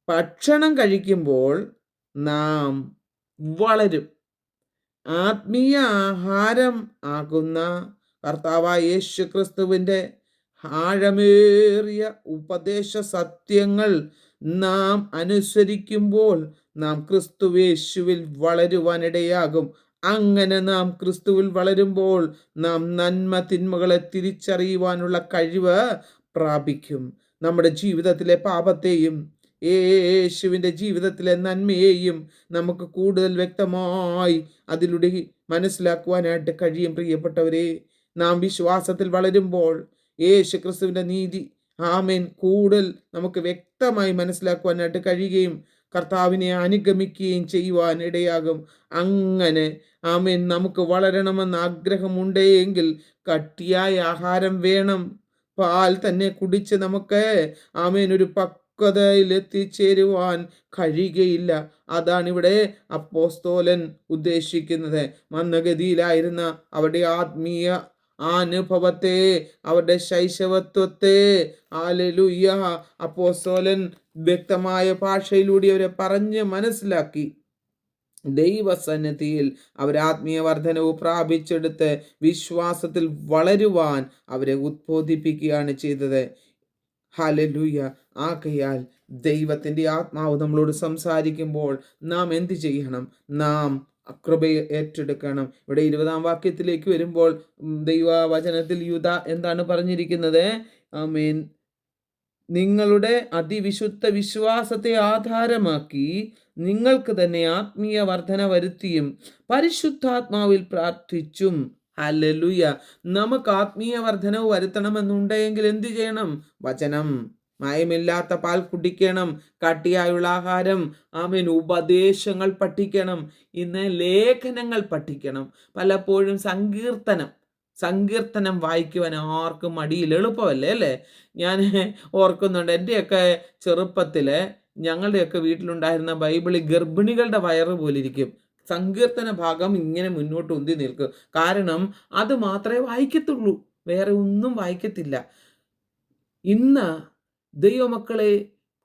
ഭക്ഷണം കഴിക്കുമ്പോൾ നാം വളരും. ആത്മീയ ആഹാരം ആകുന്ന കർത്താവായ യേശു ക്രിസ്തുവിൻ്റെ ആഴമേറിയ ഉപദേശ സത്യങ്ങൾ നാം അനുസരിക്കുമ്പോൾ നാം ക്രിസ്തുവേശുവിൽ വളരുവാനിടയാകും. അങ്ങനെ നാം ക്രിസ്തുവിൽ വളരുമ്പോൾ നാം നന്മ തിന്മകളെ തിരിച്ചറിയുവാനുള്ള കഴിവ് പ്രാപിക്കും. നമ്മുടെ ജീവിതത്തിലെ പാപത്തെയും യേശുവിൻ്റെ ജീവിതത്തിലെ നന്മയെയും നമുക്ക് കൂടുതൽ വ്യക്തമായി അതിലൂടെ മനസ്സിലാക്കുവാനായിട്ട് കഴിയും. പ്രിയപ്പെട്ടവരെ, നാം വിശ്വാസത്തിൽ വളരുമ്പോൾ യേശു ക്രിസ്തുവിൻ്റെ നീതി കൂടുതൽ നമുക്ക് വ്യക്തമായി മനസ്സിലാക്കുവാനായിട്ട് കഴിയുകയും കർത്താവിനെ അനുഗമിക്കുകയും ചെയ്യുവാൻ ഇടയാകും. അങ്ങനെ നമുക്ക് വളരണമെന്ന് ആഗ്രഹമുണ്ടെങ്കിൽ കട്ടിയായ ആഹാരം വേണം. പാൽ തന്നെ കുടിച്ച് നമുക്ക് ഒരു പക്വതയിൽ എത്തിച്ചേരുവാൻ കഴിയുകയില്ല. അതാണ് ഇവിടെ അപ്പോസ്തലൻ ഉദ്ദേശിക്കുന്നത്. മന്ദഗതിയിലായിരുന്ന അവരുടെ ആത്മീയ അനുഭവത്തെ, അവരുടെ ശൈശവത്വത്തെ ഹല്ലേലൂയ അപ്പോസ്തലൻ വ്യക്തമായ ഭാഷയിലൂടെ അവരെ പറഞ്ഞ് മനസ്സിലാക്കി. ദൈവസന്നിധിയിൽ അവർ ആത്മീയ വർധനവ് പ്രാപിച്ചെടുത്ത് വിശ്വാസത്തിൽ വളരുവാൻ അവരെ ഉദ്ബോധിപ്പിക്കുകയാണ് ചെയ്തത്. ഹല്ലേലൂയ. ആകയാൽ ദൈവത്തിൻ്റെ ആത്മാവ് നമ്മളോട് സംസാരിക്കുമ്പോൾ നാം എന്ത് ചെയ്യണം? നാം കൃപയെ ഏറ്റെടുക്കണം. ഇവിടെ 20-ാം വാക്യത്തിലേക്ക് വരുമ്പോൾ ദൈവവചനത്തിൽ യൂദ എന്താണ് പറഞ്ഞിരിക്കുന്നത്? ആമേൻ. നിങ്ങളുടെ അതിവിശുദ്ധ വിശ്വാസത്തെ ആധാരമാക്കി നിങ്ങൾക്ക് തന്നെ ആത്മീയ വർധന വരുത്തിയും പരിശുദ്ധാത്മാവിൽ പ്രാർത്ഥിച്ചും. ഹല്ലേലൂയ. നമുക്ക് ആത്മീയ വർധനവ് വരുത്തണമെന്നുണ്ടെങ്കിൽ എന്ത് ചെയ്യണം? വചനം, മായമില്ലാത്ത പാൽ കുടിക്കണം. കട്ടിയായുള്ള ആഹാരം, ഉപദേശങ്ങൾ പഠിക്കണം. ഇന്ന് ലേഖനങ്ങൾ പഠിക്കണം. പലപ്പോഴും സങ്കീർത്തനം വായിക്കുവാൻ ആർക്കും മടിയിൽ, എളുപ്പമല്ലേ അല്ലേ? ഞാൻ ഓർക്കുന്നുണ്ട്, എൻ്റെയൊക്കെ ചെറുപ്പത്തിൽ ഞങ്ങളുടെയൊക്കെ വീട്ടിലുണ്ടായിരുന്ന ബൈബിള് ഗർഭിണികളുടെ വയറ് പോലിരിക്കും. സങ്കീർത്തന ഭാഗം ഇങ്ങനെ മുന്നോട്ട് ഉന്തി നിൽക്കും. കാരണം അത് മാത്രമേ വായിക്കത്തുള്ളൂ, വേറെ ഒന്നും വായിക്കത്തില്ല. ഇന്ന് ദൈവമക്കളെ,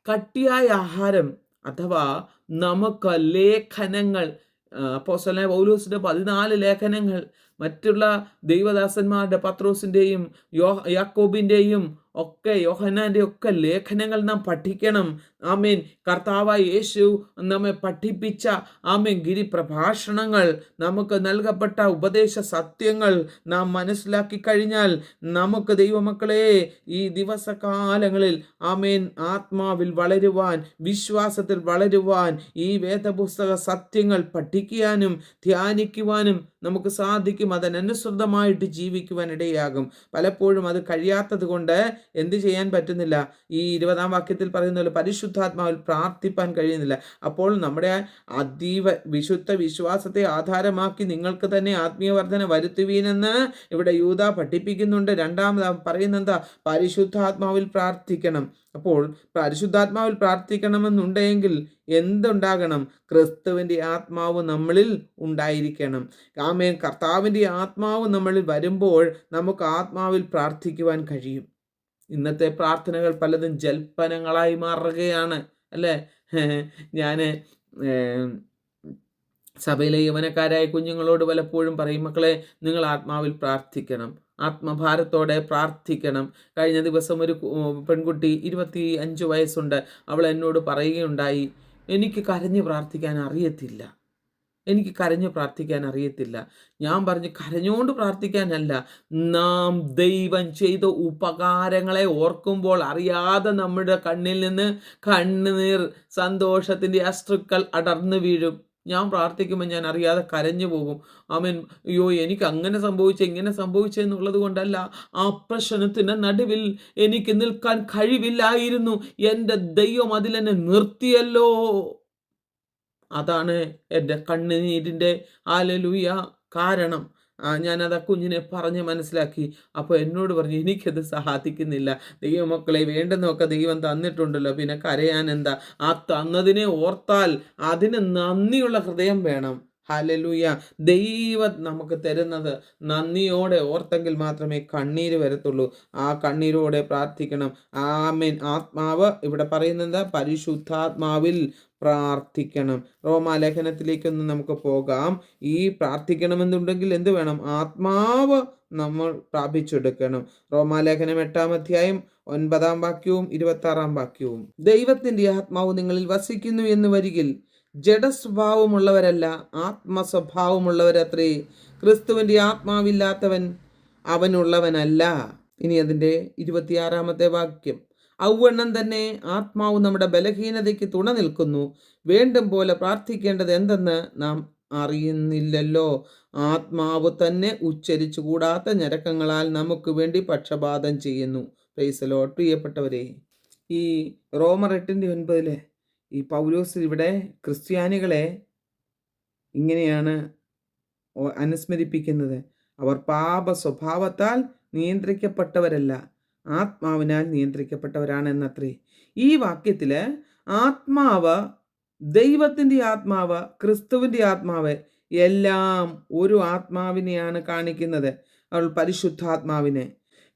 കട്ടിയായ ആഹാരം അഥവാ നമുക്ക് ലേഖനങ്ങൾ, അപ്പോസ്തലനായ പൗലോസിന്റെ 14 ലേഖനങ്ങൾ, മറ്റുള്ള ദൈവദാസന്മാരുടെ പത്രോസിന്റെയും യാക്കോബിന്റെയും ഒക്കെ യോഹന്നാന്റെ ഒക്കെ ലേഖനങ്ങൾ നാം പഠിക്കണം. ആമേൻ. കർത്താവായ യേശു നമ്മെ പഠിപ്പിച്ച ഗിരിപ്രഭാഷണങ്ങൾ, നമുക്ക് നൽകപ്പെട്ട ഉപദേശ സത്യങ്ങൾ നാം മനസ്സിലാക്കി കഴിഞ്ഞാൽ നമുക്ക് ദൈവമക്കളെ ഈ ദിവസകാലങ്ങളിൽ ആത്മാവിൽ വളരുവാൻ, വിശ്വാസത്തിൽ വളരുവാൻ, ഈ വേദപുസ്തക സത്യങ്ങൾ പഠിക്കാനും ധ്യാനിക്കുവാനും നമുക്ക് സാധിക്കും. അതിനനുസൃതമായിട്ട് ജീവിക്കുവാൻ ഇടയാകും. പലപ്പോഴും അത് കഴിയാത്തത് കൊണ്ട് എന്ത് ചെയ്യാൻ പറ്റുന്നില്ല? ഈ 20-ാം വാക്യത്തിൽ പറയുന്ന പോലെ പരിശുദ്ധാത്മാവിൽ പ്രാർത്ഥിപ്പാൻ കഴിയുന്നില്ല. അപ്പോൾ നമ്മുടെ അതീവ വിശുദ്ധ വിശ്വാസത്തെ ആധാരമാക്കി നിങ്ങൾക്ക് തന്നെ ആത്മീയവർദ്ധന വരുത്തുവീനെന്ന് ഇവിടെ യൂദാ പഠിപ്പിക്കുന്നുണ്ട്. രണ്ടാമത് പറയുന്നെന്താ? പരിശുദ്ധാത്മാവിൽ പ്രാർത്ഥിക്കണം. അപ്പോൾ പരിശുദ്ധാത്മാവിൽ പ്രാർത്ഥിക്കണമെന്നുണ്ടെങ്കിൽ എന്തുണ്ടാകണം? ക്രിസ്തുവിൻ്റെ ആത്മാവ് നമ്മളിൽ ഉണ്ടായിരിക്കണം. ആമേൻ. കർത്താവിൻ്റെ ആത്മാവ് നമ്മളിൽ വരുമ്പോൾ നമുക്ക് ആത്മാവിൽ പ്രാർത്ഥിക്കുവാൻ കഴിയും. ഇന്നത്തെ പ്രാർത്ഥനകൾ പലതും ജൽപ്പനങ്ങളായി മാറുകയാണ്, അല്ലേ? ഞാൻ സഭയിലെ യൗവനക്കാരായ കുഞ്ഞുങ്ങളോട് പലപ്പോഴും പറയും, മക്കളെ, നിങ്ങൾ ആത്മാവിൽ പ്രാർത്ഥിക്കണം, ആത്മഭാരത്തോടെ പ്രാർത്ഥിക്കണം. കഴിഞ്ഞ ദിവസം ഒരു പെൺകുട്ടി 25 വയസ്സുണ്ട്. അവൾ എന്നോട് പറയുകയുണ്ടായി, എനിക്ക് കരഞ്ഞു പ്രാർത്ഥിക്കാൻ അറിയത്തില്ല. ഞാൻ പറഞ്ഞു, കരഞ്ഞുകൊണ്ട് പ്രാർത്ഥിക്കാനല്ല, നാം ദൈവം ചെയ്ത ഉപകാരങ്ങളെ ഓർക്കുമ്പോൾ അറിയാതെ നമ്മുടെ കണ്ണിൽ നിന്ന് കണ്ണുനീർ, സന്തോഷത്തിൻ്റെ അശ്രുക്കൾ അടർന്നു വീഴും. ഞാൻ പ്രാർത്ഥിക്കുമ്പോൾ ഞാൻ അറിയാതെ കരഞ്ഞു പോകും. ആമേൻ. അയ്യോ, എനിക്ക് അങ്ങനെ സംഭവിച്ചു, ഇങ്ങനെ സംഭവിച്ചെന്നുള്ളത് കൊണ്ടല്ല, ആ പ്രശ്നത്തിൻ്റെ നടുവിൽ എനിക്ക് നിൽക്കാൻ കഴിവില്ലായിരുന്നു, എൻ്റെ ദൈവം അതിലെന്നെ നിർത്തിയല്ലോ. അതാണ് എൻ്റെ കണ്ണുനീരിൻ്റെ ഹല്ലേലൂയ കാരണം. ഞാനത് ആ കുഞ്ഞിനെ പറഞ്ഞ് മനസ്സിലാക്കി. അപ്പോൾ എന്നോട് പറഞ്ഞു, എനിക്കത് സാധിക്കുന്നില്ല. ദൈവമക്കളെ, വേണ്ടുന്നതൊക്കെ ദൈവം തന്നിട്ടുണ്ടല്ലോ, പിന്നെ കരയാൻ എന്താ? ആ തന്നതിനെ ഓർത്താൽ അതിന് നന്ദിയുള്ള ഹൃദയം വേണം. ഹല്ലേലൂയ. ദൈവം നമുക്ക് തരുന്നത് നന്ദിയോടെ ഓർത്തെങ്കിൽ മാത്രമേ കണ്ണീര് വരത്തുള്ളൂ. ആ കണ്ണീരോടെ പ്രാർത്ഥിക്കണം. ആമേൻ. ആത്മാവ് ഇവിടെ പറയുന്നത് പരിശുദ്ധാത്മാവിൽ പ്രാർത്ഥിക്കണം. റോമാലേഖനത്തിലേക്കൊന്ന് നമുക്ക് പോകാം. ഈ പ്രാർത്ഥിക്കണമെന്നുണ്ടെങ്കിൽ എന്ത് വേണം? ആത്മാവ് നമ്മൾ പ്രാപിച്ചെടുക്കണം. റോമാലേഖനം 8-ാം അധ്യായം 9-ാം വാക്യവും 26-ാം വാക്യവും, ദൈവത്തിൻ്റെ ആത്മാവ് നിങ്ങളിൽ വസിക്കുന്നു എന്ന് വരികിൽ ജഡസ്വഭാവമുള്ളവരല്ല, ആത്മസ്വഭാവമുള്ളവരത്രേ. ക്രിസ്തുവിൻ്റെ ആത്മാവില്ലാത്തവൻ അവനുള്ളവനല്ല. ഇനി അതിൻ്റെ 26-ാമത്തെ വാക്യം, ഔവണ്ണം തന്നെ ആത്മാവ് നമ്മുടെ ബലഹീനതയ്ക്ക് തുണ നിൽക്കുന്നു. വേണ്ടും പോലെ പ്രാർത്ഥിക്കേണ്ടത് എന്തെന്ന് നാം അറിയുന്നില്ലല്ലോ. ആത്മാവ് തന്നെ ഉച്ചരിച്ചു കൂടാത്ത ഞരക്കങ്ങളാൽ നമുക്ക് വേണ്ടി പക്ഷപാതം ചെയ്യുന്നു. Praise the Lord. പ്രിയപ്പെട്ടവരെ, ഈ റോമർ 8:9 ഈ പൗലോസ് ഇവിടെ ക്രിസ്ത്യാനികളെ ഇങ്ങനെയാണ് അനുസ്മരിപ്പിക്കുന്നത്. അവർ പാപ സ്വഭാവത്താൽ നിയന്ത്രിക്കപ്പെട്ടവരല്ല, ആത്മാവിനാൽ നിയന്ത്രിക്കപ്പെട്ടവരാണെന്നത്രേ. ഈ വാക്യത്തിൽ ആത്മാവ്, ദൈവത്തിൻ്റെ ആത്മാവ്, ക്രിസ്തുവിൻ്റെ ആത്മാവ് എല്ലാം ഒരു ആത്മാവിനെയാണ് കാണിക്കുന്നത്. അവൾ പരിശുദ്ധാത്മാവിനെ.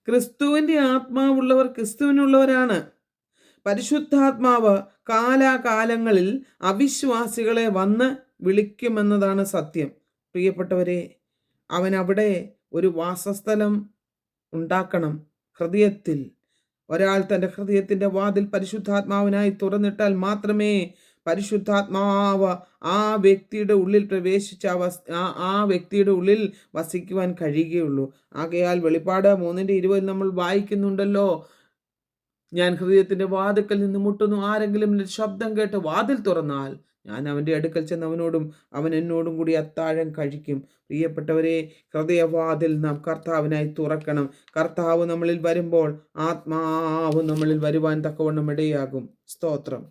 ക്രിസ്തുവിൻ്റെ ആത്മാവുള്ളവർ ക്രിസ്തുവിനുള്ളവരാണ്. പരിശുദ്ധാത്മാവ് കാലാകാലങ്ങളിൽ അവിശ്വാസികളെ വന്ന് വിളിക്കുമെന്നതാണ് സത്യം. പ്രിയപ്പെട്ടവരെ, അവൻ അവിടെ ഒരു വാസസ്ഥലം ഉണ്ടാക്കണം. ഹൃദയത്തിൽ ഒരാൾ തൻ്റെ ഹൃദയത്തിൻ്റെ വാതിൽ പരിശുദ്ധാത്മാവിനായി തുറന്നിട്ടാൽ മാത്രമേ പരിശുദ്ധാത്മാവ് ആ വ്യക്തിയുടെ ഉള്ളിൽ പ്രവേശിച്ച ആ വ്യക്തിയുടെ ഉള്ളിൽ വസിക്കുവാൻ കഴിയുകയുള്ളൂ. ആകയാൽ വെളിപ്പാട് 3:20 നമ്മൾ വായിക്കുന്നുണ്ടല്ലോ, ഞാൻ ഹൃദയത്തിൻ്റെ വാതിൽക്കൽ നിന്ന് മുട്ടുന്നു, ആരെങ്കിലും എൻ്റെ ശബ്ദം കേട്ട് വാതിൽ തുറന്നാൽ ഞാൻ അവൻ്റെ അടുക്കൽ ചെന്ന് അവനോടും അവൻ എന്നോടും കൂടി അത്താഴം കഴിക്കും. പ്രിയപ്പെട്ടവരെ, ഹൃദയവാതിൽ നാം കർത്താവിനായി തുറക്കണം. കർത്താവ് നമ്മളിൽ വരുമ്പോൾ ആത്മാവ് നമ്മളിൽ വരുവാൻ തക്കവണ്ണം ഇടയാകും. സ്തോത്രം.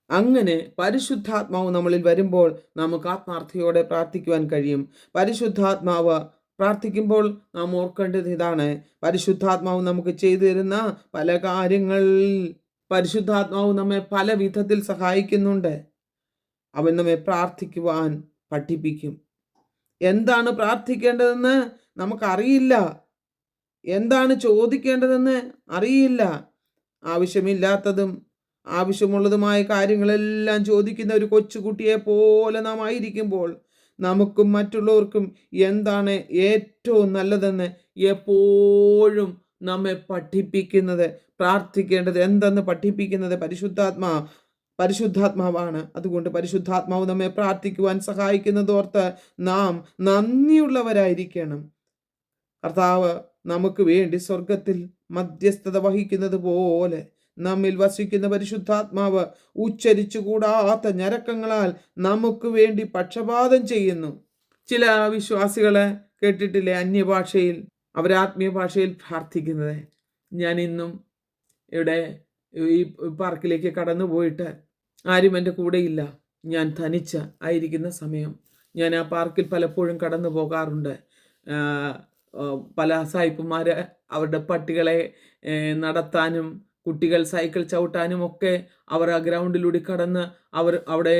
അങ്ങനെ പരിശുദ്ധാത്മാവ് നമ്മളിൽ വരുമ്പോൾ നമുക്ക് ആത്മാർത്ഥയോടെ പ്രാർത്ഥിക്കുവാൻ കഴിയും. പരിശുദ്ധാത്മാവ് പ്രാർത്ഥിക്കുമ്പോൾ നാം ഓർക്കേണ്ടത് ഇതാണ്, പരിശുദ്ധാത്മാവ് നമുക്ക് ചെയ്തു തരുന്ന പല കാര്യങ്ങൾ, പരിശുദ്ധാത്മാവ് നമ്മെ പല വിധത്തിൽ സഹായിക്കുന്നുണ്ട്. അവൻ നമ്മെ പ്രാർത്ഥിക്കുവാൻ പഠിപ്പിക്കും. എന്താണ് പ്രാർത്ഥിക്കേണ്ടതെന്ന് നമുക്കറിയില്ല. എന്താണ് ചോദിക്കേണ്ടതെന്ന് അറിയില്ല. ആവശ്യമില്ലാത്തതും ആവശ്യമുള്ളതുമായ കാര്യങ്ങളെല്ലാം ചോദിക്കുന്ന ഒരു കൊച്ചുകുട്ടിയെ പോലെ നാം ആയിരിക്കുമ്പോൾ നമുക്കും മറ്റുള്ളവർക്കും എന്താണ് ഏറ്റവും നല്ലതെന്ന് എപ്പോഴും നമ്മെ പഠിപ്പിക്കുന്നത്, പ്രാർത്ഥിക്കേണ്ടത് എന്തെന്ന് പഠിപ്പിക്കുന്നത് പരിശുദ്ധാത്മാവാണ്. അതുകൊണ്ട് പരിശുദ്ധാത്മാവ് നമ്മെ പ്രാർത്ഥിക്കുവാൻ സഹായിക്കുന്നതോർത്ത് നാം നന്ദിയുള്ളവരായിരിക്കണം. കർത്താവ് നമുക്ക് വേണ്ടി സ്വർഗത്തിൽ മധ്യസ്ഥത വഹിക്കുന്നത് പോലെ നമ്മിൽ വസിക്കുന്ന പരിശുദ്ധാത്മാവ് ഉച്ചരിച്ചുകൂടാത്ത ഞരക്കങ്ങളാൽ നമുക്ക് വേണ്ടി പക്ഷപാതം ചെയ്യുന്നു. ചില വിശ്വാസികളെ കേട്ടിട്ടില്ലേ, അന്യഭാഷയിൽ അവരാത്മീയ ഭാഷയിൽ പ്രാർത്ഥിക്കുന്നത്. ഞാൻ ഇന്നും ഇവിടെ ഈ പാർക്കിലേക്ക് കടന്നു പോയിട്ട് ആരും എൻ്റെ കൂടെയില്ല, ഞാൻ തനിച്ച ആയിരിക്കുന്ന സമയം ഞാൻ ആ പാർക്കിൽ പലപ്പോഴും കടന്നു പോകാറുണ്ട്. പല സായിപ്പുമാർ അവരുടെ പട്ടികളെ നടത്താനും കുട്ടികൾ സൈക്കിൾ ചവിട്ടാനും ഒക്കെ അവർ ആ ഗ്രൗണ്ടിലൂടെ കടന്ന് അവർ അവിടെ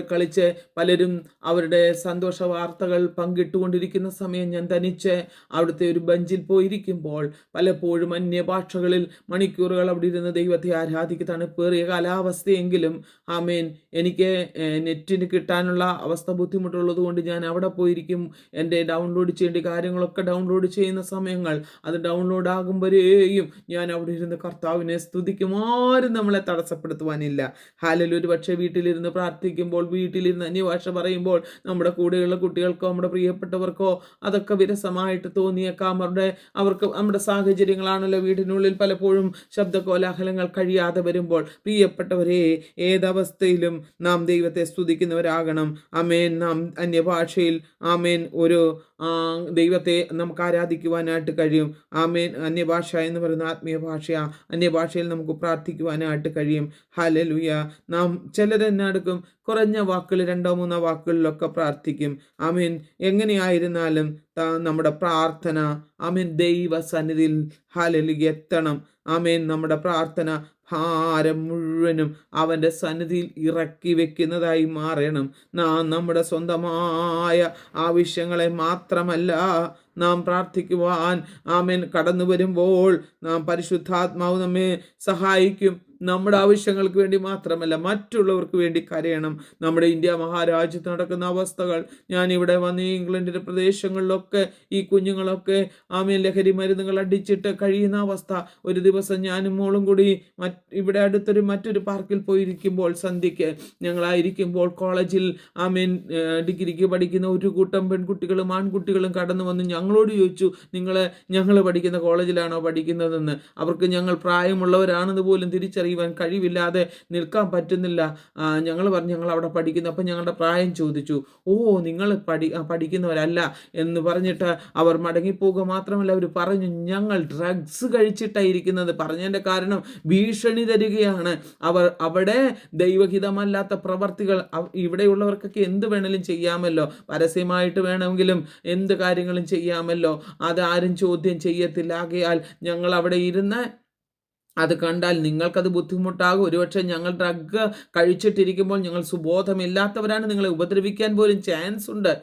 കളിച്ച് പലരും അവരുടെ സന്തോഷ വാർത്തകൾ പങ്കിട്ടുകൊണ്ടിരിക്കുന്ന സമയം ഞാൻ തനിച്ച് അവിടുത്തെ ഒരു ബെഞ്ചിൽ പോയിരിക്കുമ്പോൾ പലപ്പോഴും അന്യഭാഷകളിൽ മണിക്കൂറുകൾ അവിടെ ഇരുന്ന് ദൈവത്തെ ആരാധിക്കുക. തണുപ്പേറിയ കാലാവസ്ഥയെങ്കിലും ആമേൻ എനിക്ക് നെറ്റിന് കിട്ടാനുള്ള അവസ്ഥ ബുദ്ധിമുട്ടുള്ളത് കൊണ്ട് ഞാൻ അവിടെ പോയിരിക്കും. എൻ്റെ ഡൗൺലോഡ് ചെയ്യേണ്ട കാര്യങ്ങളൊക്കെ ഡൗൺലോഡ് ചെയ്യുന്ന സമയങ്ങൾ അത് ഡൗൺലോഡ് ആകുമ്പോഴേയും ഞാൻ അവിടെ ഇരുന്ന് കർത്താവിനെ സ്തുതിക്കും. ആരും നമ്മളെ തടസ്സപ്പെടുത്തുവാനില്ല. ഹല്ലേലൂയ. പക്ഷേ വീട്ടിലിരുന്ന് പ്രാർത്ഥിക്കുമ്പോൾ, വീട്ടിലിരുന്ന് അന്യഭാഷ പറയുമ്പോൾ നമ്മുടെ കൂടെയുള്ള കുട്ടികൾക്കോ നമ്മുടെ പ്രിയപ്പെട്ടവർക്കോ അതൊക്കെ വിരസമായിട്ട് തോന്നിയേക്കാം. അവർക്ക് നമ്മുടെ സാഹചര്യങ്ങളാണല്ലോ വീടിനുള്ളിൽ പലപ്പോഴും ശബ്ദകോലാഹലങ്ങൾ കഴിയാതെ വരുമ്പോൾ. പ്രിയപ്പെട്ടവരെ, ഏതവസ്ഥയിലും നാം ദൈവത്തെ സ്തുതിക്കുന്നവരാകണം. ആമേൻ. നാം അന്യഭാഷയിൽ ആമേൻ ഒരു ദൈവത്തെ നമുക്ക് ആരാധിക്കുവാനായിട്ട് കഴിയും. ആമേൻ. അന്യഭാഷ എന്ന് പറയുന്ന ആത്മീയ ഭാഷയാണ്. അന്യഭാഷയിൽ നമുക്ക് പ്രാർത്ഥിക്കുവാനായിട്ട് കഴിയും. ഹല്ലേലൂയ. നാം ചിലരെന്നെടുക്കും കുറഞ്ഞ വാക്കുകൾ, 2-3 വാക്കുകളിലൊക്കെ പ്രാർത്ഥിക്കും. ആമേൻ. എങ്ങനെയായിരുന്നാലും നമ്മുടെ പ്രാർത്ഥന ആമേൻ ദൈവ സന്നിധിയിൽ ഹല്ലേലൂയ എത്തണം. ആമേൻ. നമ്മുടെ പ്രാർത്ഥന ഭാരം മുഴുവനും അവൻ്റെ സന്നിധിയിൽ ഇറക്കി വെക്കുന്നതായി മാറണം. നാം നമ്മുടെ സ്വന്തമായ ആവശ്യങ്ങളെ മാത്രമല്ല നാം പ്രാർത്ഥിക്കുവാൻ ആമേൻ കടന്നു വരുമ്പോൾ നാം പരിശുദ്ധാത്മാവ് നമ്മെ സഹായിക്കും. നമ്മുടെ ആവശ്യങ്ങൾക്ക് വേണ്ടി മാത്രമല്ല, മറ്റുള്ളവർക്ക് വേണ്ടി കരയണം. നമ്മുടെ ഇന്ത്യ മഹാരാജ്യത്ത് നടക്കുന്ന അവസ്ഥകൾ, ഞാനിവിടെ വന്ന് ഇംഗ്ലണ്ടിൻ്റെ പ്രദേശങ്ങളിലൊക്കെ ഈ കുഞ്ഞുങ്ങളൊക്കെ ആമേൻ ലഹരി മരുന്നുകൾ അടിച്ചിട്ട് കഴിയുന്ന അവസ്ഥ. ഒരു ദിവസം ഞാനും മോളും കൂടി ഇവിടെ അടുത്തൊരു മറ്റൊരു പാർക്കിൽ പോയിരിക്കുമ്പോൾ സന്ധ്യയ്ക്ക് ഞങ്ങളായിരിക്കുമ്പോൾ കോളേജിൽ ആമേൻ ഡിഗ്രിക്ക് പഠിക്കുന്ന ഒരു കൂട്ടം പെൺകുട്ടികളും ആൺകുട്ടികളും കടന്നു വന്ന് ഞങ്ങളോട് ചോദിച്ചു, ഞങ്ങൾ പഠിക്കുന്ന കോളേജിലാണോ പഠിക്കുന്നതെന്ന്. അവർക്ക് ഞങ്ങൾ പ്രായമുള്ളവരാണെന്ന് പോലും തിരിച്ചറിയുവാൻ കഴിവില്ലാതെ നിൽക്കാൻ പറ്റുന്നില്ല. ഞങ്ങൾ പറഞ്ഞു ഞങ്ങൾ അവിടെ പഠിക്കുന്നു. അപ്പം ഞങ്ങളുടെ പ്രായം ചോദിച്ചു. ഓ, നിങ്ങൾ പഠിക്കുന്നവരല്ല എന്ന് പറഞ്ഞിട്ട് അവർ മടങ്ങിപ്പോകുക മാത്രമല്ല, അവർ പറഞ്ഞു ഞങ്ങൾ ഡ്രഗ്സ് കഴിച്ചിട്ടായിരിക്കുന്നത്. പറഞ്ഞതിൻ്റെ കാരണം ഭീഷണി തരികയാണ്. അവിടെ ദൈവഹിതമല്ലാത്ത പ്രവർത്തികൾ ഇവിടെയുള്ളവർക്കൊക്കെ എന്ത് വേണമെങ്കിലും ചെയ്യാമല്ലോ, പരസ്യമായിട്ട് വേണമെങ്കിലും എന്ത് കാര്യങ്ങളും ചെയ്യാമല്ലോ, അതാരും ചോദ്യം ചെയ്യത്തില്ല. ആകയാൽ ഞങ്ങൾ അവിടെ ഇരുന്ന് അത് കണ്ടാൽ നിങ്ങൾക്കത് ബുദ്ധിമുട്ടാകും. ഒരുപക്ഷെ ഞങ്ങൾ ഡ്രഗ് കഴിച്ചിട്ടിരിക്കുമ്പോൾ ഞങ്ങൾ സുബോധമില്ലാത്തവരാണ്, നിങ്ങളെ ഉപദ്രവിക്കാൻ പോലും ചാൻസ് ഉണ്ട്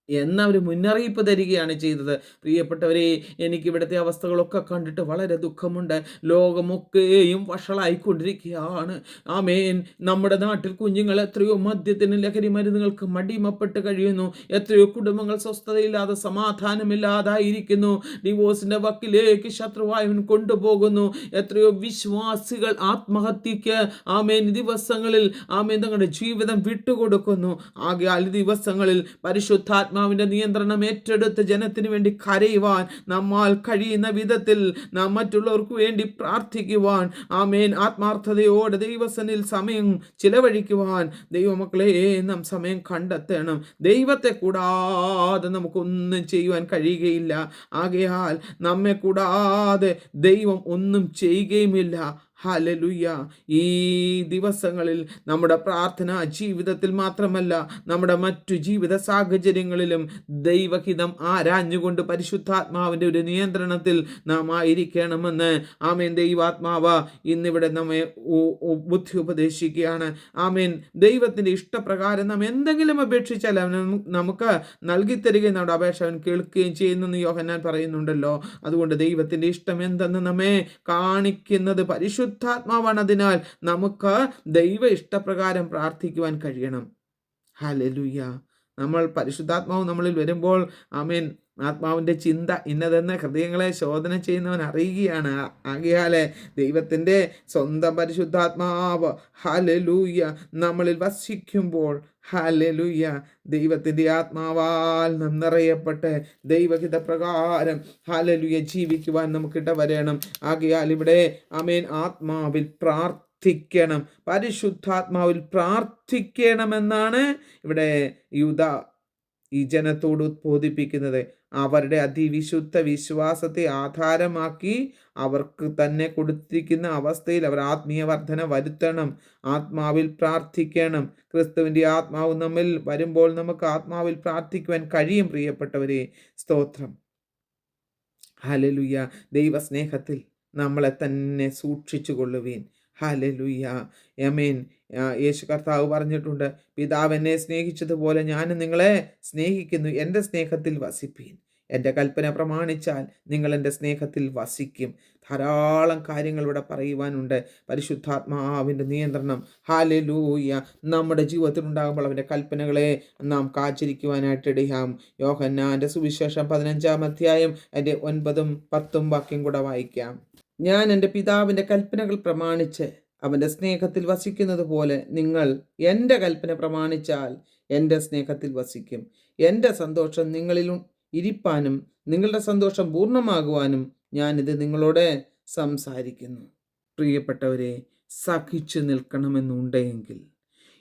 എന്നവർ മുന്നറിയിപ്പ് തരികയാണ് ചെയ്തത്. പ്രിയപ്പെട്ടവരെ, എനിക്കിവിടുത്തെ അവസ്ഥകളൊക്കെ കണ്ടിട്ട് വളരെ ദുഃഖമുണ്ട്. ലോകമൊക്കെയും വഷളായിക്കൊണ്ടിരിക്കുകയാണ്. ആമേൻ. നമ്മുടെ നാട്ടിൽ കുഞ്ഞുങ്ങൾ എത്രയോ മദ്യത്തിന് ലഹരി മരുന്നുകൾക്ക് മടിമപ്പെട്ട് കഴിയുന്നു. എത്രയോ കുടുംബങ്ങൾ സ്വസ്ഥതയില്ലാതെ സമാധാനമില്ലാതായിരിക്കുന്നു. ഡിവോഴ്സിൻ്റെ വക്കിലേക്ക് ശത്രുവായവൻ കൊണ്ടുപോകുന്നു. എത്രയോ വിശ്വാസികൾ ആത്മഹത്യക്ക് ആമേൻ ദിവസങ്ങളിൽ ആമേൻ തങ്ങളുടെ ജീവിതം വിട്ടുകൊടുക്കുന്നു. ആകയാൽ ദിവസങ്ങളിൽ പരിശുദ്ധാത്മാവിൻ്റെ നിയന്ത്രണം ഏറ്റെടുത്ത് ജനത്തിന് വേണ്ടി കരയുവാൻ നമ്മാൽ കഴിയുന്ന വിധത്തിൽ നാം മറ്റുള്ളവർക്ക് വേണ്ടി പ്രാർത്ഥിക്കുവാൻ ആമേൻ ആത്മാർത്ഥതയോടെ ദൈവസന്നിധിയിൽ സമയം ചിലവഴിക്കുവാൻ ദൈവമക്കളെ നാം സമയം കണ്ടെത്തണം. ദൈവത്തെ കൂടാതെ നമുക്കൊന്നും ചെയ്യുവാൻ കഴിയുകയില്ല. ആകയാൽ നമ്മെ കൂടാതെ ദൈവം ഒന്നും ചെയ്യുകയുമില്ല. ഹല്ലേലൂയ. ഈ ദിവസങ്ങളിൽ നമ്മുടെ പ്രാർത്ഥനാ ജീവിതത്തിൽ മാത്രമല്ല, നമ്മുടെ മറ്റു ജീവിത സാഹചര്യങ്ങളിലും ദൈവഹിതം ആരാഞ്ഞുകൊണ്ട് പരിശുദ്ധാത്മാവിൻ്റെ ഒരു നിയന്ത്രണത്തിൽ നാം ആയിരിക്കണമെന്ന് ആമേൻ ദൈവാത്മാവ് ഇന്നിവിടെ നമ്മെ ബുദ്ധി ഉപദേശിക്കുകയാണ്. ആമേൻ. ദൈവത്തിൻ്റെ ഇഷ്ടപ്രകാരം നാം എന്തെങ്കിലും അപേക്ഷിച്ചാൽ അവൻ നമുക്ക് നൽകി തരികയും നമ്മുടെ അപേക്ഷ അവൻ കേൾക്കുകയും ചെയ്യുന്നെന്ന് യോഹന്നാൻ പറയുന്നുണ്ടല്ലോ. അതുകൊണ്ട് ദൈവത്തിൻ്റെ ഇഷ്ടം എന്തെന്ന് നമ്മെ കാണിക്കുന്നത് പരിശുദ്ധാത്മാവാണ്. അതിനാൽ നമുക്ക് ദൈവ ഇഷ്ടപ്രകാരം പ്രാർത്ഥിക്കുവാൻ കഴിയണം. ഹല്ലേലൂയ. നമ്മൾ പരിശുദ്ധാത്മാവ് നമ്മളിൽ വരുമ്പോൾ ആമേൻ ആത്മാവിൻ്റെ ചിന്ത ഇന്നതെന്ന് ഹൃദയങ്ങളെ ശോധന ചെയ്യുന്നവൻ അറിയുകയാണ്. ആകയാൽ ദൈവത്തിൻ്റെ സ്വന്തം പരിശുദ്ധാത്മാവ് ഹല്ലേലൂയ നമ്മളിൽ വസിക്കുമ്പോൾ ഹല്ലേലൂയ ദൈവത്തിൻ്റെ ആത്മാവാൽ നാം നിറയപ്പെട്ട് ദൈവഹിത പ്രകാരം ഹല്ലേലൂയ ജീവിക്കുവാൻ നമുക്കിട വരണം. ആകയാൽ ഇവിടെ ആമേൻ ആത്മാവിൽ പ്രാർത്ഥിക്കണം, പരിശുദ്ധാത്മാവിൽ പ്രാർത്ഥിക്കണമെന്നാണ് ഇവിടെ യൂദ ഈ ജനത്തോട് ഉദ്ബോധിപ്പിക്കുന്നത്. അവരുടെ അതിവിശുദ്ധ വിശ്വാസത്തെ ആധാരമാക്കി അവർക്ക് തന്നെ കൊടുത്തിരിക്കുന്ന അവസ്ഥയിൽ അവർ ആത്മീയ വർധന വരുത്തണം, ആത്മാവിൽ പ്രാർത്ഥിക്കണം. ക്രിസ്തുവിൻ്റെ ആത്മാവ് നമ്മിൽ വരുമ്പോൾ നമുക്ക് ആത്മാവിൽ പ്രാർത്ഥിക്കുവാൻ കഴിയും. പ്രിയപ്പെട്ടവരെ, സ്തോത്രം. ഹല്ലേലൂയ. ദൈവസ്നേഹത്തിൽ നമ്മളെ തന്നെ സൂക്ഷിച്ചു കൊള്ളുവീൻ. ഹല്ലേലൂയ. ആമേൻ. യേശു കർത്താവ് പറഞ്ഞിട്ടുണ്ട്, പിതാവ് എന്നെ സ്നേഹിച്ചതുപോലെ ഞാൻ നിങ്ങളെ സ്നേഹിക്കുന്നു, എൻ്റെ സ്നേഹത്തിൽ വസിപ്പീൻ. എൻ്റെ കൽപ്പന പ്രമാണിച്ചാൽ നിങ്ങൾ എൻ്റെ സ്നേഹത്തിൽ വസിക്കും. ധാരാളം കാര്യങ്ങൾ ഇവിടെ പറയുവാനുണ്ട്. പരിശുദ്ധാത്മാവിൻ്റെ നിയന്ത്രണം ഹല്ലേലൂയ നമ്മുടെ ജീവിതത്തിൽ ഉണ്ടാകുമ്പോൾ അവൻ്റെ കൽപ്പനകളെ നാം ആചരിക്കുവാനായിട്ട് ഇടയാം. യോഹന്നാൻ്റെ സുവിശേഷം 15-ാം അധ്യായം അതിൻ്റെ 9-ഉം 10-ഉം വാക്യം കൂടെ വായിക്കാം. ഞാൻ എൻ്റെ പിതാവിൻ്റെ കൽപ്പനകൾ പ്രമാണിച്ച് അവൻ്റെ സ്നേഹത്തിൽ വസിക്കുന്നത് പോലെ നിങ്ങൾ എൻ്റെ കൽപ്പന പ്രമാണിച്ചാൽ എൻ്റെ സ്നേഹത്തിൽ വസിക്കും. എൻ്റെ സന്തോഷം നിങ്ങളിൽ ഇരിപ്പാനും നിങ്ങളുടെ സന്തോഷം പൂർണ്ണമാകുവാനും ഞാനിത് നിങ്ങളോട് സംസാരിക്കുന്നു. പ്രിയപ്പെട്ടവരെ, സഹിച്ചു നിൽക്കണമെന്നുണ്ടെങ്കിൽ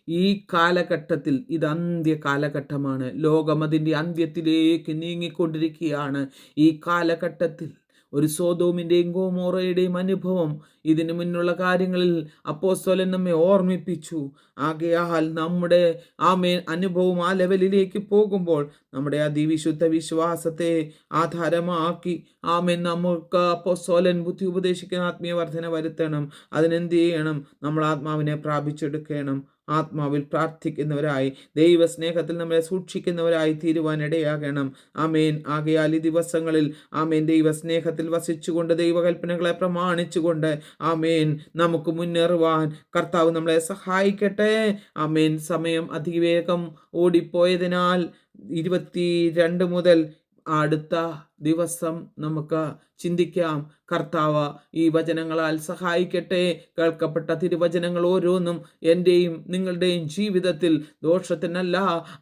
ഈ കാലഘട്ടത്തിൽ ഇത് അന്ത്യ കാലഘട്ടമാണ്. ലോകം അതിൻ്റെ അന്ത്യത്തിലേക്ക് നീങ്ങിക്കൊണ്ടിരിക്കുകയാണ്. ഈ കാലഘട്ടത്തിൽ ഒരു സോദോമിൻ്റെയും ഗോമോറയുടെയും അനുഭവം ഇതിനു മുന്നുള്ള കാര്യങ്ങളിൽ അപ്പോസ്തലൻ നമ്മെ ഓർമ്മിപ്പിച്ചു. ആകയാൽ നമ്മുടെ അനുഭവം ആ ലെവലിലേക്ക് പോകുമ്പോൾ നമ്മുടെ അതിവിശുദ്ധ വിശ്വാസത്തെ ആധാരമാക്കി നമുക്ക് അപ്പോസ്തലൻ ബുദ്ധി ഉപദേശിക്കുന്ന ആത്മീയ വർധന വരുത്തണം. അതിനെന്ത് ചെയ്യണം? നമ്മൾ ആത്മാവിനെ പ്രാപിച്ചെടുക്കണം. ആത്മാവിൽ പ്രാർത്ഥിക്കുന്നവരായി ദൈവസ്നേഹത്തിൽ നമ്മളെ സൂക്ഷിക്കുന്നവരായി തീരുവാനിടയാകണം. ആമേൻ. ആകയാൽ ഈ ദിവസങ്ങളിൽ ആമേൻ ദൈവസ്നേഹത്തിൽ വസിച്ചുകൊണ്ട് ദൈവകൽപ്പനകളെ പ്രമാണിച്ചുകൊണ്ട് ആമേൻ നമുക്ക് മുന്നേറുവാൻ കർത്താവ് നമ്മളെ സഹായിക്കട്ടെ. ആമേൻ. സമയം അതിവേഗം ഓടിപ്പോയതിനാൽ 22 മുതൽ അടുത്ത ദിവസം നമുക്ക് ചിന്തിക്കാം. കർത്താവ് ഈ വചനങ്ങളാൽ സഹായിക്കട്ടെ. കേൾക്കപ്പെട്ട തിരുവചനങ്ങൾ ഓരോന്നും എൻ്റെയും നിങ്ങളുടെയും ജീവിതത്തിൽ ദോഷത്തിനല്ല,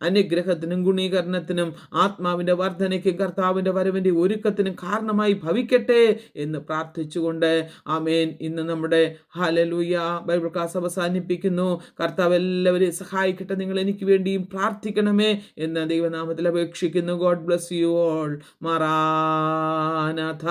അനുഗ്രഹത്തിനും ഗുണീകരണത്തിനും ആത്മാവിൻ്റെ വർധനയ്ക്കും കർത്താവിൻ്റെ വരവിൻ്റെ ഒരുക്കത്തിനും കാരണമായി ഭവിക്കട്ടെ എന്ന് പ്രാർത്ഥിച്ചുകൊണ്ട് ആമേൻ ഇന്ന് നമ്മുടെ ഹല്ലേലൂയ ബൈബിൾ ക്ലാസ് അവസാനിപ്പിക്കുന്നു. കർത്താവ് എല്ലാവരെയും സഹായിക്കട്ടെ. നിങ്ങൾ എനിക്ക് വേണ്ടിയും പ്രാർത്ഥിക്കണമേ എന്ന് ദൈവനാമത്തിൽ അപേക്ഷിക്കുന്നു. God bless you all. മറാനാഥ.